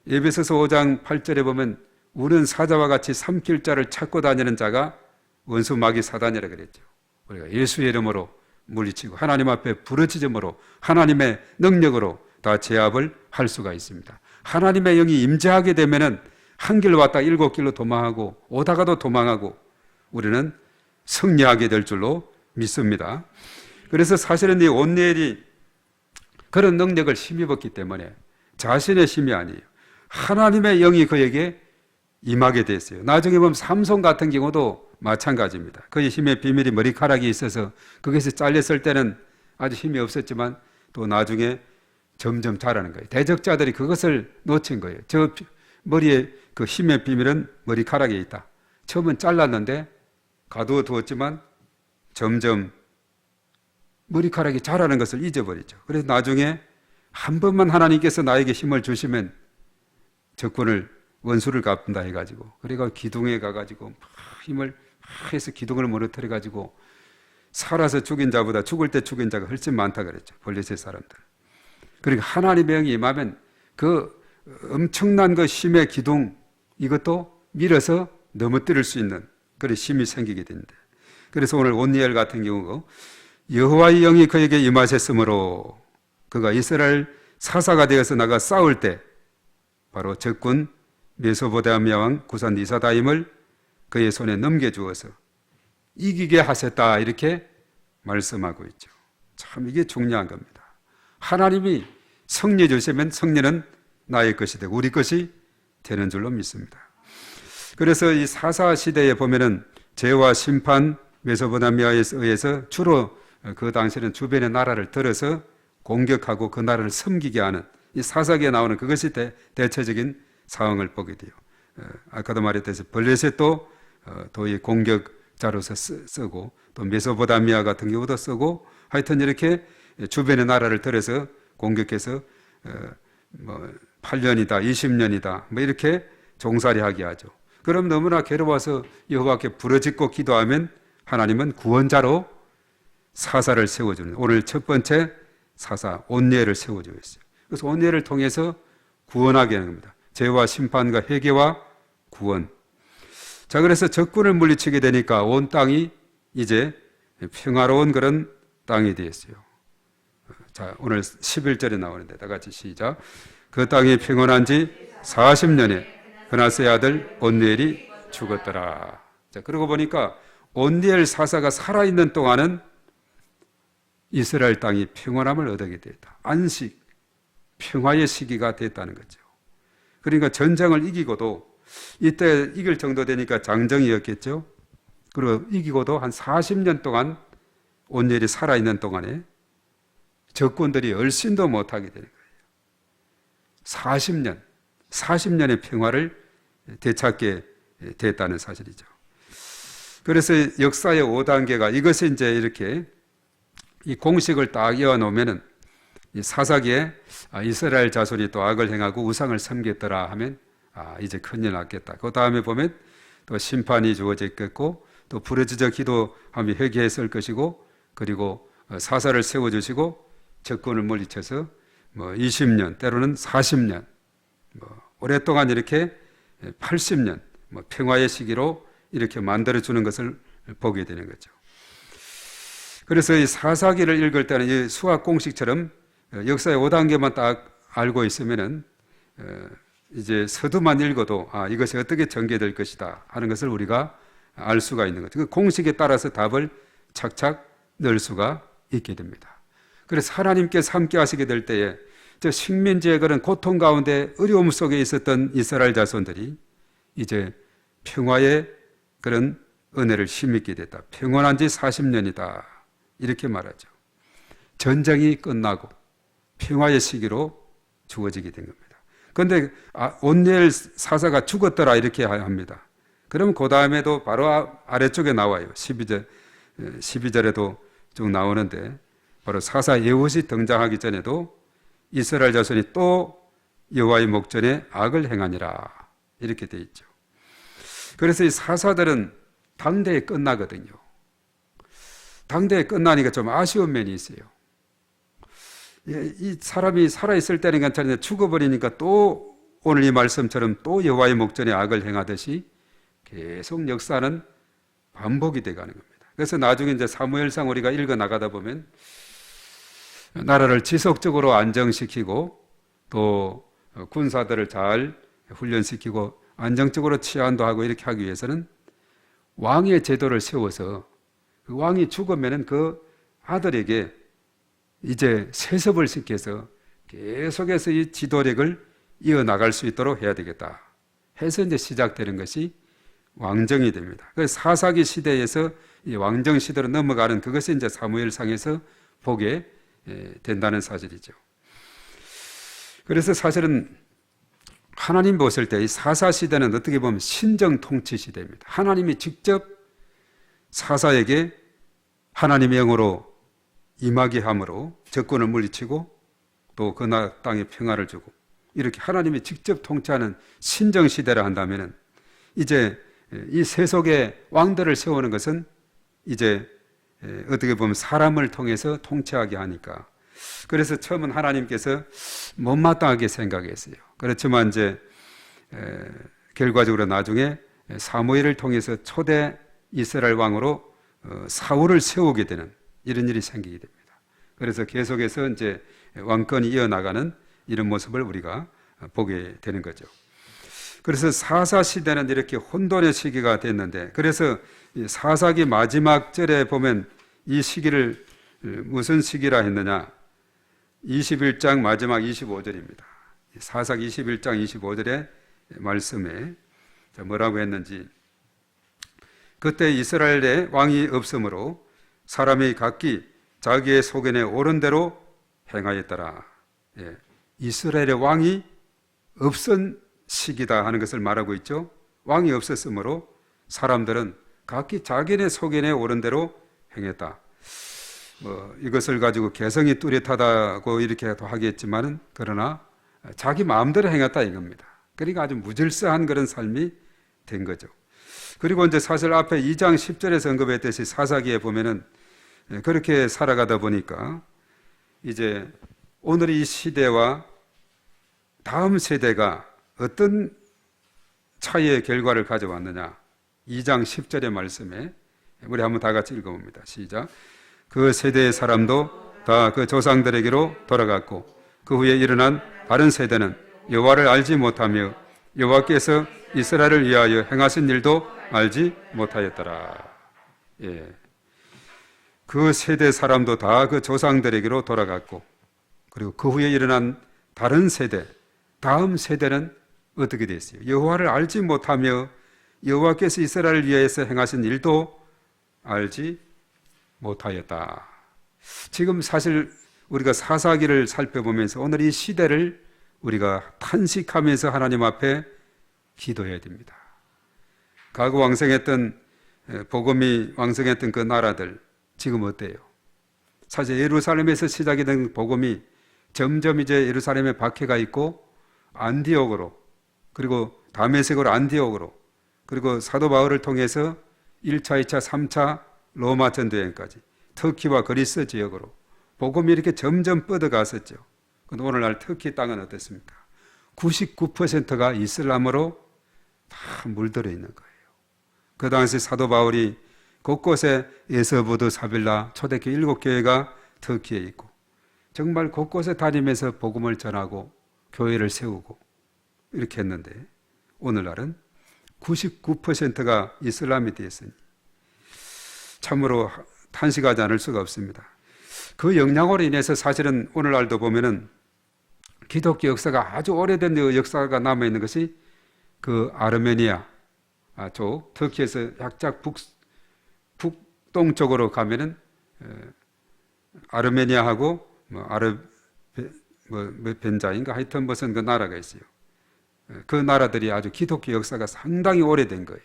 [SPEAKER 4] 에베소서 5장 8절에 보면 우는 사자와 같이 삼킬 자를 찾고 다니는 자가 원수 마귀 사단이라 그랬죠. 우리가 예수의 이름으로 물리치고 하나님 앞에 부르짖음으로 하나님의 능력으로 다 제압을 할 수가 있습니다. 하나님의 영이 임재하게 되면은 한 길로 왔다 7길로 도망하고 오다가도 도망하고 우리는 승리하게 될 줄로 믿습니다. 그래서 사실은 이 온니엘이 그런 능력을 힘입었기 때문에 자신의 힘이 아니에요. 하나님의 영이 그에게 임하게 됐어요. 나중에 보면 삼손 같은 경우도 마찬가지입니다. 그의 힘의 비밀이 머리카락이 있어서 거기서 잘렸을 때는 아주 힘이 없었지만 또 나중에 점점 자라는 거예요. 대적자들이 그것을 놓친 거예요. 저 머리에 그 힘의 비밀은 머리카락에 있다. 처음은 잘랐는데 가두어 두었지만 점점 머리카락이 자라는 것을 잊어버리죠. 그래서 나중에 한 번만 하나님께서 나에게 힘을 주시면 적군을 원수를 갚는다 해가지고 그래가 기둥에 가가지고 막 힘을 막 해서 기둥을 무너뜨려 가지고 살아서 죽인 자보다 죽을 때 죽인 자가 훨씬 많다 그랬죠. 블레셋 사람들. 그러니까 하나님의 영이 임하면 그 엄청난 그 힘의 기둥 이것도 밀어서 넘어뜨릴 수 있는 그런 힘이 생기게 된다. 그래서 오늘 온니엘 같은 경우 여호와의 영이 그에게 임하셨으므로 그가 이스라엘 사사가 되어서 나가 싸울 때 바로 적군 메소포타미아 왕 구산 리사다임을 그의 손에 넘겨주어서 이기게 하셨다 이렇게 말씀하고 있죠. 참 이게 중요한 겁니다. 하나님이 승리 주시면 승리는 나의 것이 되고 우리 것이 되는 줄로 믿습니다. 그래서 이 사사 시대에 보면은 죄와 심판 메소포타미아에 의해서 주로 그 당시에는 주변의 나라를 들어서 공격하고 그 나라를 섬기게 하는 이 사사기에 나오는 그것이 대체적인 상황을 보게 돼요. 아까도 말했듯이 블레셋도 도의 공격자로서 쓰고 또 메소포타미아 같은 경우도 쓰고 하여튼 이렇게 주변의 나라를 들어서 공격해서 뭐 8년이다 20년이다 뭐 이렇게 종살이하게 하죠. 그럼 너무나 괴로워서 여호와께 부르짖고 기도하면 하나님은 구원자로 사사를 세워주는 오늘 첫 번째 사사 온니엘을 세워주고 있어요. 그래서 온니엘을 통해서 구원하게 하는 겁니다. 죄와 심판과 회개와 구원. 자, 그래서 적군을 물리치게 되니까 온 땅이 이제 평화로운 그런 땅이 되었어요. 자, 오늘 11절에 나오는데 다 같이 시작. 그 땅이 평온한 지 40년에 그나스의 아들 온니엘이 죽었더라. 자, 그러고 보니까 온니엘 사사가 살아있는 동안은 이스라엘 땅이 평온함을 얻게 됐다. 안식, 평화의 시기가 됐다는 거죠. 그러니까 전쟁을 이기고도 이때 이길 정도 되니까 장정이었겠죠. 그리고 이기고도 한 40년 동안 온니엘이 살아있는 동안에 적군들이 얼씬도 못하게 되는 거예요. 40년의 평화를 되찾게 됐다는 사실이죠. 그래서 역사의 5단계가 이것이 이제 이렇게 이 공식을 딱 이어놓으면은 이 사사기에 이스라엘 자손이 또 악을 행하고 우상을 섬겼더라 하면 이제 큰일 났겠다. 그 다음에 보면 또 심판이 주어졌겠고 또 부르짖어 기도하며 회개했을 것이고 그리고 사사를 세워주시고 적군을 물리쳐서 20년 때로는 40년 오랫동안 이렇게 80년 평화의 시기로 이렇게 만들어주는 것을 보게 되는 거죠. 그래서 이 사사기를 읽을 때는 이 수학 공식처럼 역사의 5단계만 딱 알고 있으면은 이제 서두만 읽어도 이것이 어떻게 전개될 것이다 하는 것을 우리가 알 수가 있는 거죠. 그 공식에 따라서 답을 착착 넣을 수가 있게 됩니다. 그래서 하나님께서 함께 하시게 될 때에 저 식민지의 그런 고통 가운데 어려움 속에 있었던 이스라엘 자손들이 이제 평화의 그런 은혜를 힘입게 됐다. 평온한 지 40년이다. 이렇게 말하죠. 전쟁이 끝나고 평화의 시기로 주어지게 된 겁니다. 그런데 온니엘 사사가 죽었더라 이렇게 합니다. 그럼 그 다음에도 바로 아래쪽에 나와요. 12절에도 쭉 나오는데 바로 사사 예후시 등장하기 전에도 이스라엘 자손이 또 여호와의 목전에 악을 행하니라 이렇게 돼 있죠. 그래서 이 사사들은 당대에 끝나거든요. 당대에 끝나니까 좀 아쉬운 면이 있어요. 이 사람이 살아있을 때는 괜찮은데 죽어버리니까 또 오늘 이 말씀처럼 또 여호와의 목전에 악을 행하듯이 계속 역사는 반복이 돼가는 겁니다. 그래서 나중에 이제 사무엘상 우리가 읽어 나가다 보면 나라를 지속적으로 안정시키고 또 군사들을 잘 훈련시키고 안정적으로 치안도 하고 이렇게 하기 위해서는 왕의 제도를 세워서 그 왕이 죽으면은 그 아들에게 이제 세습을 시켜서 계속해서 이 지도력을 이어나갈 수 있도록 해야 되겠다 해서 이제 시작되는 것이 왕정이 됩니다. 그래서 사사기 시대에서 이 왕정 시대로 넘어가는 그것이 이제 사무엘상에서 보게 된다는 사실이죠. 그래서 사실은 하나님 보실 때 이 사사 시대는 어떻게 보면 신정 통치 시대입니다. 하나님이 직접 사사에게 하나님의 영으로 임하게 함으로 적군을 물리치고 또 그 땅에 평화를 주고 이렇게 하나님이 직접 통치하는 신정 시대라 한다면은 이제 이 세속의 왕들을 세우는 것은 이제 어떻게 보면 사람을 통해서 통치하게 하니까 그래서 처음은 하나님께서 못마땅하게 생각했어요. 그렇지만 이제 결과적으로 나중에 사무엘을 통해서 초대 이스라엘 왕으로 사울을 세우게 되는 이런 일이 생기게 됩니다. 그래서 계속해서 이제 왕권이 이어나가는 이런 모습을 우리가 보게 되는 거죠. 그래서 사사 시대는 이렇게 혼돈의 시기가 됐는데 그래서 사사기 마지막 절에 보면 이 시기를 무슨 시기라 했느냐 21장 마지막 25절입니다. 사사기 21장 25절의 말씀에 뭐라고 했는지 그때 이스라엘에 왕이 없으므로 사람이 각기 자기의 소견에 옳은 대로 행하였더라. 이스라엘의 왕이 없은 시기다 하는 것을 말하고 있죠. 왕이 없었으므로 사람들은 각기 자기네 소견에 옳은 대로 행했다. 이것을 가지고 개성이 뚜렷하다고 이렇게도 하겠지만은 그러나 자기 마음대로 행했다 이겁니다. 그러니까 아주 무질서한 그런 삶이 된 거죠. 그리고 이제 사실 앞에 2장 10절에서 언급했듯이 사사기에 보면은 그렇게 살아가다 보니까 이제 오늘 이 시대와 다음 세대가 어떤 차이의 결과를 가져왔느냐 2장 10절의 말씀에 우리 한번 다 같이 읽어봅니다. 시작. 그 세대의 사람도 다 그 조상들에게로 돌아갔고 그 후에 일어난 다른 세대는 여호와를 알지 못하며 여호와께서 이스라엘을 위하여 행하신 일도 알지 못하였더라. 그 세대 사람도 다 그 조상들에게로 돌아갔고 그리고 그 후에 일어난 다른 세대 다음 세대는 어떻게 됐어요? 여호와를 알지 못하며 여호와께서 이스라엘을 위하여서 행하신 일도 알지 못하였다. 지금 사실 우리가 사사기를 살펴보면서 오늘 이 시대를 우리가 탄식하면서 하나님 앞에 기도해야 됩니다. 과거 왕성했던 복음이 왕성했던 그 나라들 지금 어때요? 사실 예루살렘에서 시작이 된 복음이 점점 이제 예루살렘에 박해가 있고 안디옥으로, 그리고 다메섹으로 안디옥으로, 그리고 사도 바울을 통해서 1차, 2차, 3차 로마 전도여행까지 터키와 그리스 지역으로 복음이 이렇게 점점 뻗어갔었죠. 근데 오늘날 터키 땅은 어떻습니까? 99%가 이슬람으로 다 물들어 있는 거예요. 그 당시 사도 바울이 곳곳에 에서부드, 사빌라, 초대교회 7교회가 터키에 있고 정말 곳곳에 다니면서 복음을 전하고 교회를 세우고 이렇게 했는데 오늘날은 99%가 이슬람이 되었으니 참으로 탄식하지 않을 수가 없습니다. 그 영향으로 인해서 사실은 오늘날도 보면은 기독교 역사가 아주 오래된 역사가 남아있는 것이 그 아르메니아 쪽, 터키에서 약작 북동쪽으로 가면은 아르메니아하고 벤자인가 하여튼 무슨 그 나라가 있어요. 그 나라들이 아주 기독교 역사가 상당히 오래된 거예요.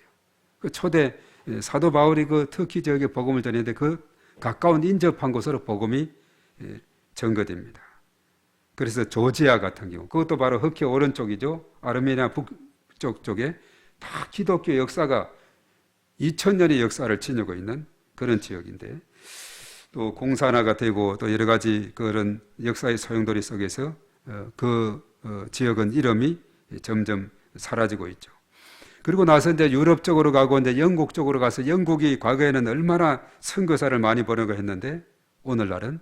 [SPEAKER 4] 그 초대 사도 바울이 그 터키 지역에 복음을 전했는데 그 가까운 인접한 곳으로 복음이 전거됩니다. 그래서 조지아 같은 경우, 그것도 바로 흑해 오른쪽이죠. 아르메니아 북쪽 쪽에 다 기독교 역사가 2000년의 역사를 지니고 있는 그런 지역인데 또 공산화가 되고 또 여러 가지 그런 역사의 소용돌이 속에서 그 지역은 이름이 점점 사라지고 있죠. 그리고 나서 이제 유럽 쪽으로 가고 이제 영국 쪽으로 가서 영국이 과거에는 얼마나 선교사를 많이 보내고 했는데 오늘날은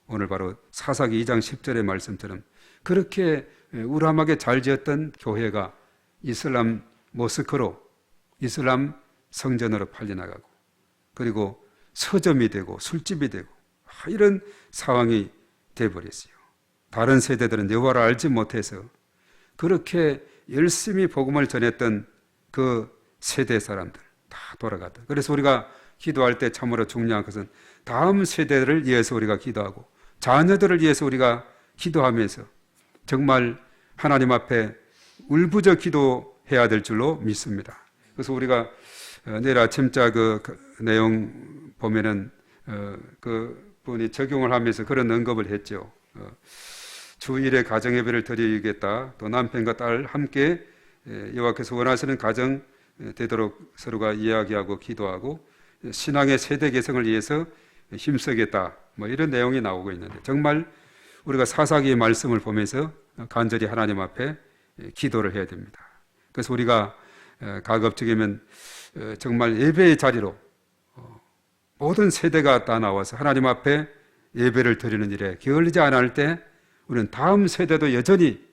[SPEAKER 4] 오늘 바로 사사기 2장 10절의 말씀처럼 그렇게 우람하게 잘 지었던 교회가 이슬람 모스크로 이슬람 성전으로 팔려나가고 그리고 서점이 되고 술집이 되고 이런 상황이 돼버렸어요. 다른 세대들은 여호와를 알지 못해서 그렇게 열심히 복음을 전했던 그 세대 사람들 다 돌아갔다. 그래서 우리가 기도할 때 참으로 중요한 것은 다음 세대를 위해서 우리가 기도하고 자녀들을 위해서 우리가 기도하면서 정말 하나님 앞에 울부짖어 기도해야 될 줄로 믿습니다. 그래서 우리가 내일 아침자 그 내용 보면은 그 분이 적용을 하면서 그런 언급을 했죠. 주일에 가정 예배를 드리겠다. 또 남편과 딸 함께 여호와께서 원하시는 가정 되도록 서로가 이야기하고 기도하고 신앙의 세대 개성을 위해서 힘쓰겠다. 뭐 이런 내용이 나오고 있는데 정말 우리가 사사기의 말씀을 보면서 간절히 하나님 앞에 기도를 해야 됩니다. 그래서 우리가 가급적이면 정말 예배의 자리로 모든 세대가 다 나와서 하나님 앞에 예배를 드리는 일에 게을리지 않을 때 우리는 다음 세대도 여전히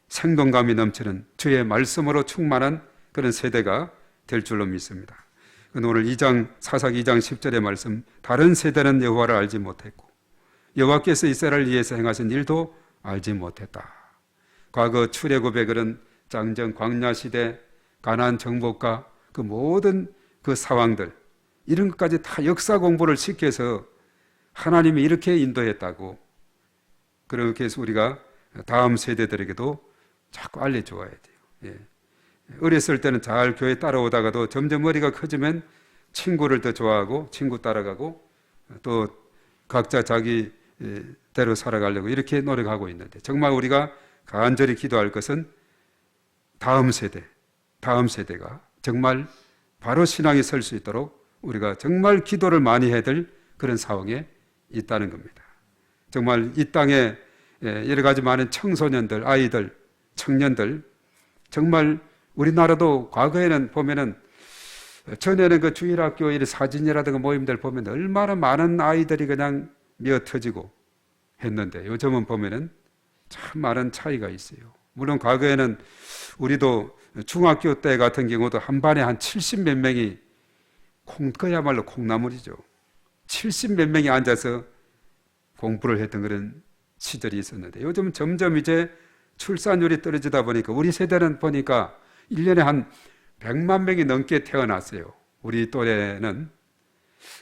[SPEAKER 4] 생동감이 넘치는 주의 말씀으로 충만한 그런 세대가 될 줄로 믿습니다. 오늘 사사기 2장 10절의 말씀, 다른 세대는 여호와를 알지 못했고 여호와께서 이스라엘을 위해서 행하신 일도 알지 못했다. 과거 출애굽의 그런 장정 광야 시대, 가나안 정복과 그 모든 그 상황들 이런 것까지 다 역사 공부를 시켜서 하나님이 이렇게 인도했다고 그렇게 해서 우리가 다음 세대들에게도 자꾸 알려줘야 돼요. 예. 어렸을 때는 잘 교회 따라오다가도 점점 머리가 커지면 친구를 더 좋아하고 친구 따라가고 또 각자 자기대로 살아가려고 이렇게 노력하고 있는데 정말 우리가 간절히 기도할 것은 다음 세대가 정말 바로 신앙이 설 수 있도록 우리가 정말 기도를 많이 해야 될 그런 상황에 있다는 겁니다. 정말 이 땅에 여러 가지 많은 청소년들, 아이들, 청년들 정말 우리나라도 과거에는 보면은 전에는 그 주일학교 일 사진이라든가 모임들 보면 얼마나 많은 아이들이 그냥 미어터지고 했는데 요즘은 보면은 참 많은 차이가 있어요. 물론 과거에는 우리도 중학교 때 같은 경우도 한 반에 한 70 몇 명이 그야말로 콩나물이죠. 70 몇 명이 앉아서 공부를 했던 그런 시절이 있었는데 요즘 점점 이제 출산율이 떨어지다 보니까 우리 세대는 보니까 1년에 한 100만 명이 넘게 태어났어요. 우리 또래는.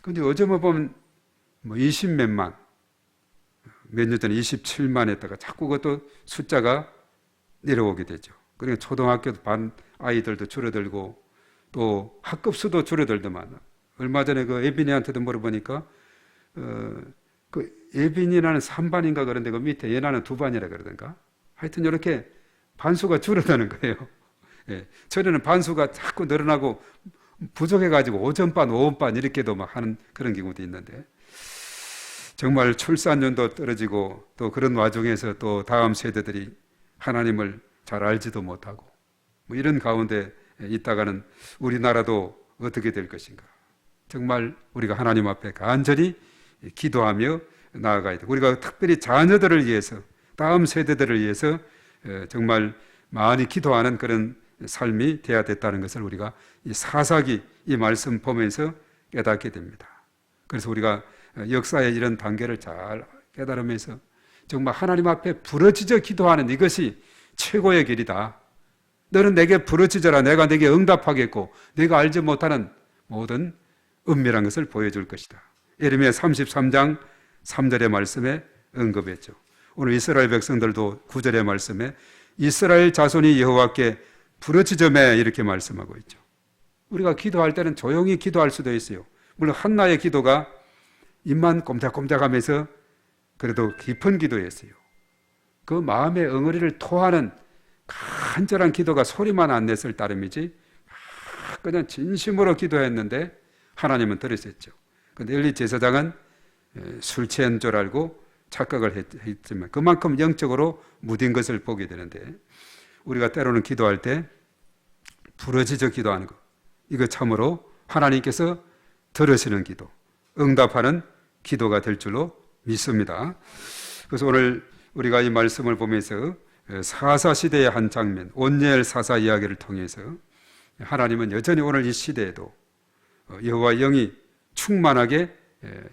[SPEAKER 4] 근데 요즘은 보면 뭐 20 몇만, 몇 년 전에 27만 했다가 자꾸 그것도 숫자가 내려오게 되죠. 그러니까 초등학교 반 아이들도 줄어들고 또 학급 수도 줄어들더만. 얼마 전에 그 예빈이한테도 물어보니까 그 예빈이라는 3반인가 그런데 그 밑에 예나는 2반이라 그러던가. 하여튼 이렇게 반수가 줄어드는 거예요. 예. 전에는 반수가 자꾸 늘어나고 부족해가지고 5전반, 5원반 이렇게도 막 하는 그런 경우도 있는데 정말 출산율도 떨어지고 또 그런 와중에서 또 다음 세대들이 하나님을 잘 알지도 못하고 뭐 이런 가운데 있다가는 우리나라도 어떻게 될 것인가. 정말 우리가 하나님 앞에 간절히 기도하며 나아가야 돼. 우리가 특별히 자녀들을 위해서 다음 세대들을 위해서 정말 많이 기도하는 그런 삶이 돼야 됐다는 것을 우리가 이 사사기 이 말씀 보면서 깨닫게 됩니다. 그래서 우리가 역사의 이런 단계를 잘 깨달으면서 정말 하나님 앞에 부르짖어 기도하는 이것이 최고의 길이다. 너는 내게 부르짖어라. 내가 내게 응답하겠고 내가 알지 못하는 모든 은밀한 것을 보여줄 것이다. 예레미야 33장 3절의 말씀에 언급했죠. 오늘 이스라엘 백성들도 9절의 말씀에 이스라엘 자손이 여호와께 부르짖으매 이렇게 말씀하고 있죠. 우리가 기도할 때는 조용히 기도할 수도 있어요. 물론 한나의 기도가 입만 꼼짝꼼짝하면서 그래도 깊은 기도였어요. 그 마음의 엉어리를 토하는 간절한 기도가 소리만 안 냈을 따름이지 그냥 진심으로 기도했는데 하나님은 들으셨죠. 그런데 엘리 제사장은 술 취한 줄 알고 착각을 했지만 그만큼 영적으로 무딘 것을 보게 되는데 우리가 때로는 기도할 때 부르짖어 기도하는 것 이거 참으로 하나님께서 들으시는 기도 응답하는 기도가 될 줄로 믿습니다. 그래서 오늘 우리가 이 말씀을 보면서 사사 시대의 한 장면 온니엘 사사 이야기를 통해서 하나님은 여전히 오늘 이 시대에도 여호와의 영이 충만하게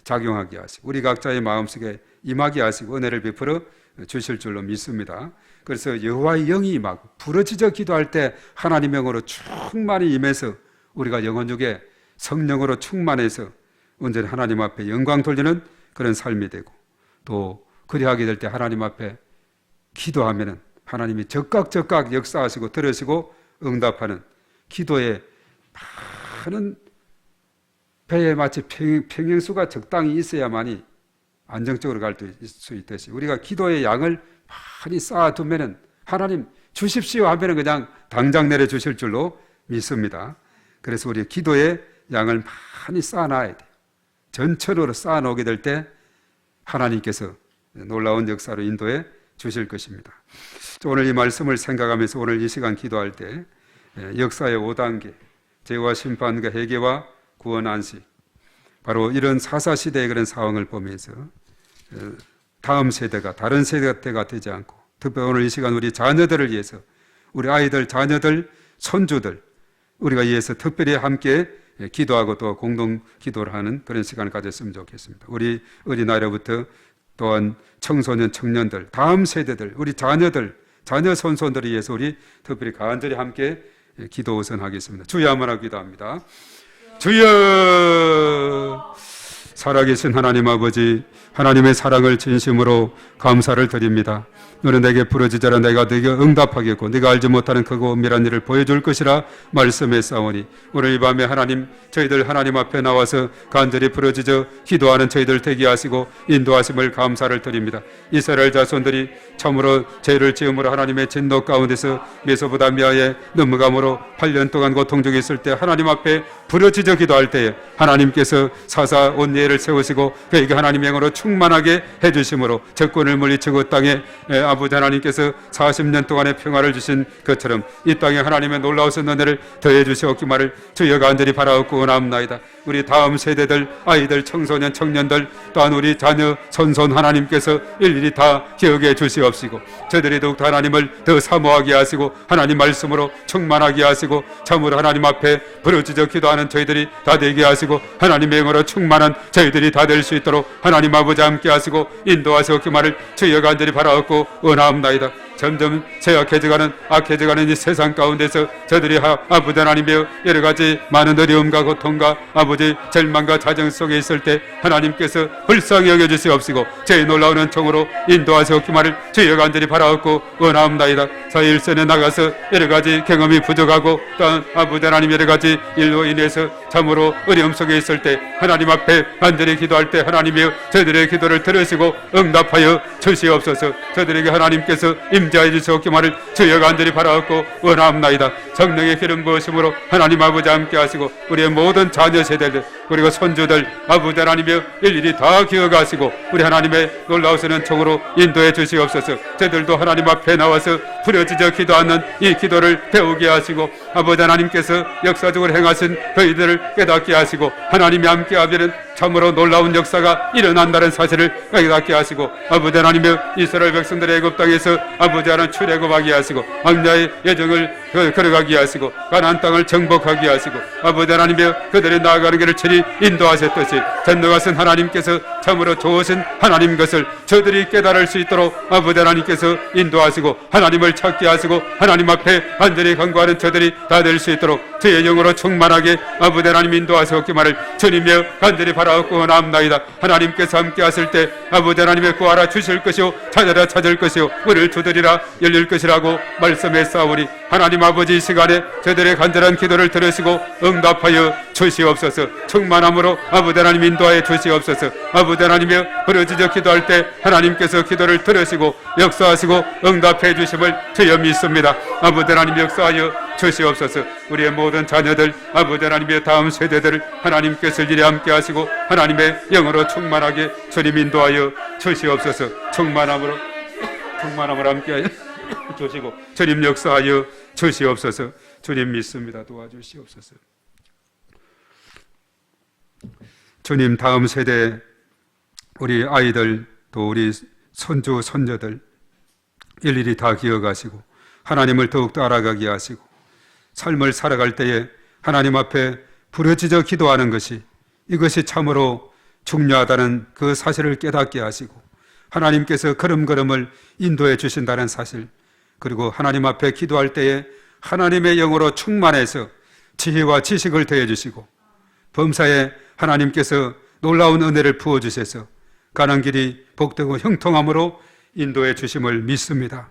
[SPEAKER 4] 작용하게 하시고 우리 각자의 마음속에 임하게 하시고 은혜를 베풀어 주실 줄로 믿습니다. 그래서 여호와의 영이 임하고 부르짖어 기도할 때 하나님의 영으로 충만히 임해서 우리가 영혼중에 성령으로 충만해서 언제나 하나님 앞에 영광 돌리는 그런 삶이 되고 또 그리하게 될 때 하나님 앞에 기도하면은 하나님이 적각 역사하시고 들으시고 응답하는 기도에 많은 배에 마치 평형수가 적당히 있어야만이 안정적으로 갈 수 있듯이 우리가 기도의 양을 많이 쌓아두면은 하나님 주십시오 하면은 그냥 당장 내려주실 줄로 믿습니다. 그래서 우리 기도의 양을 많이 쌓아놔야 돼요. 전철으로 쌓아놓게 될 때 하나님께서 놀라운 역사로 인도해 주실 것입니다. 오늘 이 말씀을 생각하면서 오늘 이 시간 기도할 때 역사의 5단계 죄와 심판과 회개와 구원 안식 바로 이런 사사시대의 그런 상황을 보면서 다음 세대가 다른 세대가 되지 않고 특별히 오늘 이 시간 우리 자녀들을 위해서 우리 아이들, 자녀들, 손주들 우리가 위해서 특별히 함께 기도하고 또 공동 기도를 하는 그런 시간을 가졌으면 좋겠습니다. 우리 어린아이로부터 또한 청소년, 청년들, 다음 세대들, 우리 자녀들, 자녀 손손들을 위해서 우리 특별히 간절히 함께 기도 우선하겠습니다. 주여 한번 기도합니다. 주여 살아계신 하나님 아버지 하나님의 사랑을 진심으로 감사를 드립니다. 너는 내게 부르짖어라 내가 네게 응답하겠고 네가 알지 못하는 크고 은밀한 일을 보여줄 것이라 말씀했사오니 오늘 이 밤에 하나님 저희들 하나님 앞에 나와서 간절히 부르짖어 기도하는 저희들 되게 하시고 인도하심을 감사를 드립니다. 이스라엘 자손들이 참으로 죄를 지음으로 하나님의 진노 가운데서 메소포타미아에 넘어감으로 8년 동안 고통 중에 있을 때 하나님 앞에 부르짖어 기도할 때에 하나님께서 사사 온니엘을 세우시고 그에게 하나님의 영으로 충만하게 해주심으로 적군을 물리치고 땅에 아버지 하나님께서 40년 동안의 평화를 주신 것처럼 이 땅에 하나님의 놀라우신 은혜를 더해 주시옵기만을 주여 간절히 바라옵고 원합나이다. 우리 다음 세대들 아이들 청소년 청년들 또한 우리 자녀 손손 하나님께서 일일이 다 기억해 주시옵시고 저들이 더욱 하나님을 더 사모하게 하시고 하나님 말씀으로 충만하게 하시고 참으로 하나님 앞에 부르짖어 기도하는 저희들이 다 되게 하시고 하나님의 영으로 충만한 저희들이 다 될 수 있도록 하나님 아버지 함께 하시고 인도하시옵기만을 주여 간절히 바라옵고 원하옵나이다. 점점 죄악해져가는 악해져가는 이 세상 가운데서 저들이 아버지 하나님이여 여러 가지 많은 어려움과 고통과 아버지 절망과 자정 속에 있을 때 하나님께서 불쌍히 여겨주시옵시고 죄의 놀라운 은총으로 인도하시옵기만을 주여 간절히 바라옵고 원하옵나이다. 사일선에 나가서 여러 가지 경험이 부족하고 또한 아버지 하나님 여러 가지 일로 인해서 참으로 어려움 속에 있을 때 하나님 앞에 간절히 기도할 때 하나님이여 저들의 기도를 들으시고 응답하여 주시옵소서. 저들에게 하나님께서 임재하여 주시옵기만을 주여 간절히 바라옵고 원하옵나이다. 성령의 기름 부으심으로 하나님 아버지 함께 하시고 우리의 모든 자녀 세대들 그리고 손주들 아버지 하나님이여 일일이 다 기억하시고 우리 하나님의 놀라우신 은총으로 인도해 주시옵소서. 저들도 하나님 앞에 나와서 부려지져 기도하는 이 기도를 배우게 하시고 아버지 하나님께서 역사적으로 행하신 저희들을 깨닫게 하시고 하나님이 함께 하면 참으로 놀라운 역사가 일어난다는 사실을 깨닫게 하시고 아버지 하나님의 이스라엘 백성들의 애굽 땅에서 아버지 하나님 출애굽하게 하시고 왕자의 예정을 걸어가게 하시고 가나안 땅을 정복하게 하시고 아버지 하나님의 그들의 나아가는 길을 친히 인도하셨듯이 전능하신 하나님께서 참으로 좋으신 하나님 것을 저들이 깨달을 수 있도록 아버지 하나님께서 인도하시고 하나님을 찾게 하시고 하나님 앞에 완전히 간구하는 저들이 다 될 수 있도록 주의 영으로 충만하게 아버지 하나님 인도하시옵기만을 주님이여 간절히 바라옵고 원하옵나이다. 하나님께서 함께 하실 때 아버지 하나님의 구하라 주실 것이요 찾아라 찾을 것이요 문을 두드리라 열릴 것이라고 말씀했사오니 하나님 아버지 이 시간에 저들의 간절한 기도를 들으시고 응답하여 주시옵소서. 충만함으로 아버지 하나님 인도하여 주시옵소서. 아버지 하나님이여 부르짖어 기도할 때 하나님께서 기도를 들으시고 역사하시고 응답해 주심을 주여 믿습니다. 아버지 하나님 역사하여 주시옵소서. 우리의 모든 자녀들 아버지 하나님의 다음 세대들을 하나님께서 일에 함께 하시고 하나님의 영으로 충만하게 주님 인도하여 주시옵소서. 충만함으로 함께하여 주시고 주님 역사하여 주시옵소서. 주님 믿습니다. 도와주시옵소서. 주님 다음 세대 우리 아이들 또 우리 손주 손녀들 일일이 다 기억하시고 하나님을 더욱더 알아가게 하시고 삶을 살아갈 때에 하나님 앞에 부르짖어 기도하는 것이 이것이 참으로 중요하다는 그 사실을 깨닫게 하시고 하나님께서 걸음걸음을 인도해 주신다는 사실 그리고 하나님 앞에 기도할 때에 하나님의 영으로 충만해서 지혜와 지식을 더해 주시고 범사에 하나님께서 놀라운 은혜를 부어주셔서 가는 길이 복되고 형통함으로 인도해 주심을 믿습니다.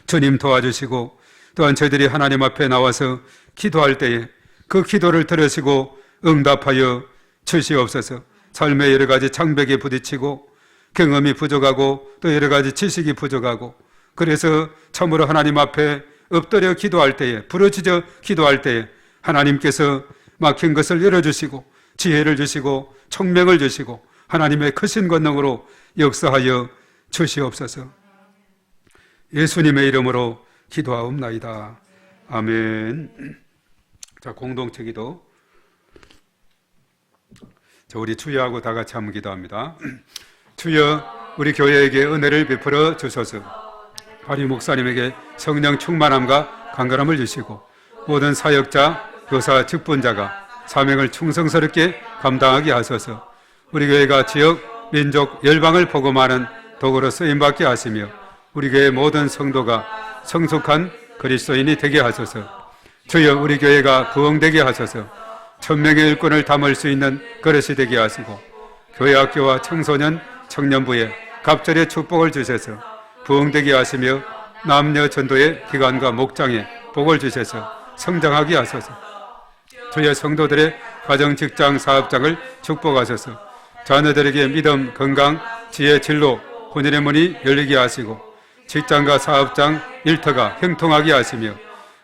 [SPEAKER 4] 주님 도와주시고 또한 저희들이 하나님 앞에 나와서 기도할 때에 그 기도를 들으시고 응답하여 주시옵소서. 삶의 여러 가지 장벽에 부딪히고 경험이 부족하고 또 여러 가지 지식이 부족하고 그래서 참으로 하나님 앞에 엎드려 기도할 때에 부르짖어 기도할 때에 하나님께서 막힌 것을 열어주시고 지혜를 주시고 총명을 주시고 하나님의 크신 권능으로 역사하여 주시옵소서. 예수님의 이름으로 기도하옵나이다. 아멘. 자, 공동체 기도. 자, 우리 주여하고 다 같이 한번 기도합니다. 주여, 우리 교회에게 은혜를 베풀어 주소서. 바리 목사님에게 성령 충만함과 강건함을 주시고 모든 사역자, 교사, 직분자가 사명을 충성스럽게 감당하게 하소서. 우리 교회가 지역, 민족, 열방을 복음하는 도구로 쓰임받게 하시며 우리 교회 모든 성도가 성숙한 그리스도인이 되게 하소서. 주여, 우리 교회가 부흥되게 하소서. 1000명의 일꾼을 담을 수 있는 그릇이 되게 하시고 교회 학교와 청소년, 청년부에 갑절의 축복을 주셔서 부흥되게 하시며 남녀 전도의 기관과 목장에 복을 주셔서 성장하게 하소서. 주여, 성도들의 가정, 직장, 사업장을 축복하소서. 자녀들에게 믿음, 건강, 지혜, 진로, 혼인의 문이 열리게 하시고 직장과 사업장, 일터가 형통하게 하시며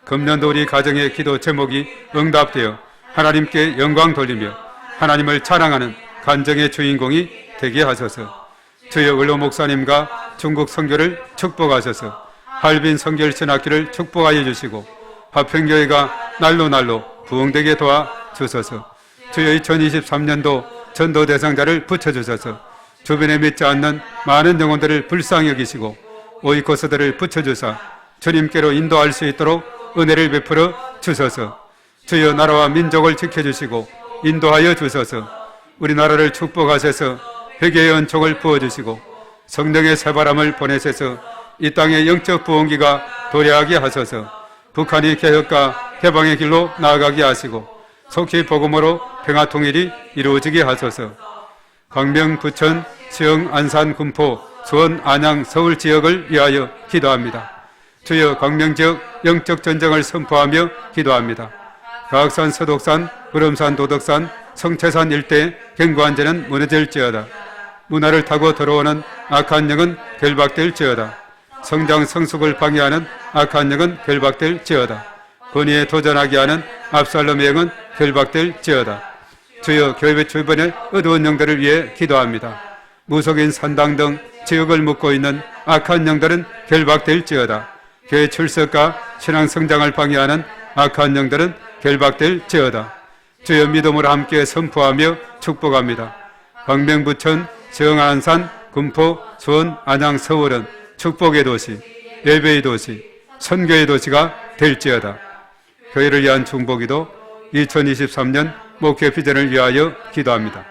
[SPEAKER 4] 금년도 우리 가정의 기도 제목이 응답되어 하나님께 영광 돌리며 하나님을 자랑하는 간정의 주인공이 되게 하소서. 주여, 을로 목사님과 중국 선교를 축복하소서. 할빈 선결 신학기를 축복하여 주시고 화평교회가 날로 부흥되게 도와주소서. 주여, 2023년도 전도 대상자를 붙여주소서. 주변에 믿지 않는 많은 영혼들을 불쌍히 여기시고 오이코스들을 붙여주사 주님께로 인도할 수 있도록 은혜를 베풀어 주소서. 주여, 나라와 민족을 지켜주시고 인도하여 주소서. 우리나라를 축복하셔서 회개의 은총을 부어주시고 성령의 새바람을 보내셔서 이 땅의 영적 부흥기가 도래하게 하소서. 북한이 개혁과 개방의 길로 나아가게 하시고 속히 복음으로 평화 통일이 이루어지게 하소서. 광명, 부천, 시흥, 안산, 군포, 수원, 안양, 서울 지역을 위하여 기도합니다. 주여 광명 지역 영적 전쟁을 선포하며 기도합니다. 가악산, 서독산, 구름산, 도덕산, 성채산 일대 견고한 죄는 무너질지어다. 문화를 타고 들어오는 악한 영은 결박될지어다. 성장 성숙을 방해하는 악한 영은 결박될지어다. 권위에 도전하게 하는 압살롬의 영은 결박될지어다. 주여 교회 주변의 어두운 영들을 위해 기도합니다. 무속인 산당 등 지역을 묶고 있는 악한 영들은 결박될지어다. 교회 출석과 신앙 성장을 방해하는 악한 영들은 결박될지어다. 주여 믿음으로 함께 선포하며 축복합니다. 광명, 부천, 시흥, 안산, 군포, 수원, 안양, 서울은 축복의 도시, 예배의 도시, 선교의 도시가 될지어다. 교회를 위한 중보기도 2023년 목회 비전을 위하여 기도합니다.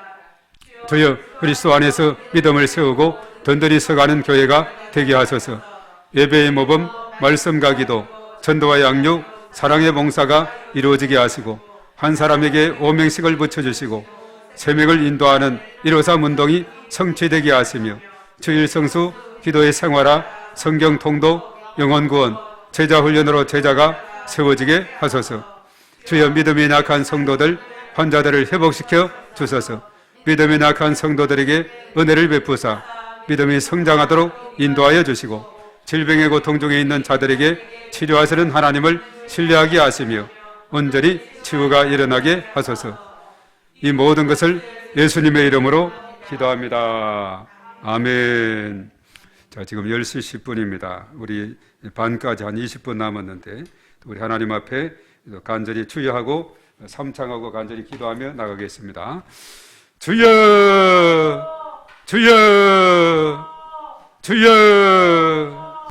[SPEAKER 4] 주여 그리스도 안에서 믿음을 세우고 든든히 서가는 교회가 되게 하소서. 예배의 모범, 말씀과 기도, 전도와 양육, 사랑의 봉사가 이루어지게 하시고 한 사람에게 오명식을 붙여주시고 세명을 인도하는 153 운동이 성취되게 하시며 주일성수, 기도의 생활화, 성경 통독, 영혼 구원, 제자 훈련으로 제자가 세워지게 하소서. 주여 믿음이 약한 성도들, 환자들을 회복시켜 주소서. 믿음이 약한 성도들에게 은혜를 베푸사 믿음이 성장하도록 인도하여 주시고 질병의 고통 중에 있는 자들에게 치료하시는 하나님을 신뢰하게 하시며 온전히 치유가 일어나게 하소서. 이 모든 것을 예수님의 이름으로 기도합니다. 아멘. 자, 지금 10시 10분입니다. 우리 반까지 한 20분 남았는데 우리 하나님 앞에 간절히 주여하고 삼창하고 간절히 기도하며 나가겠습니다. 주여, 주여, 주여.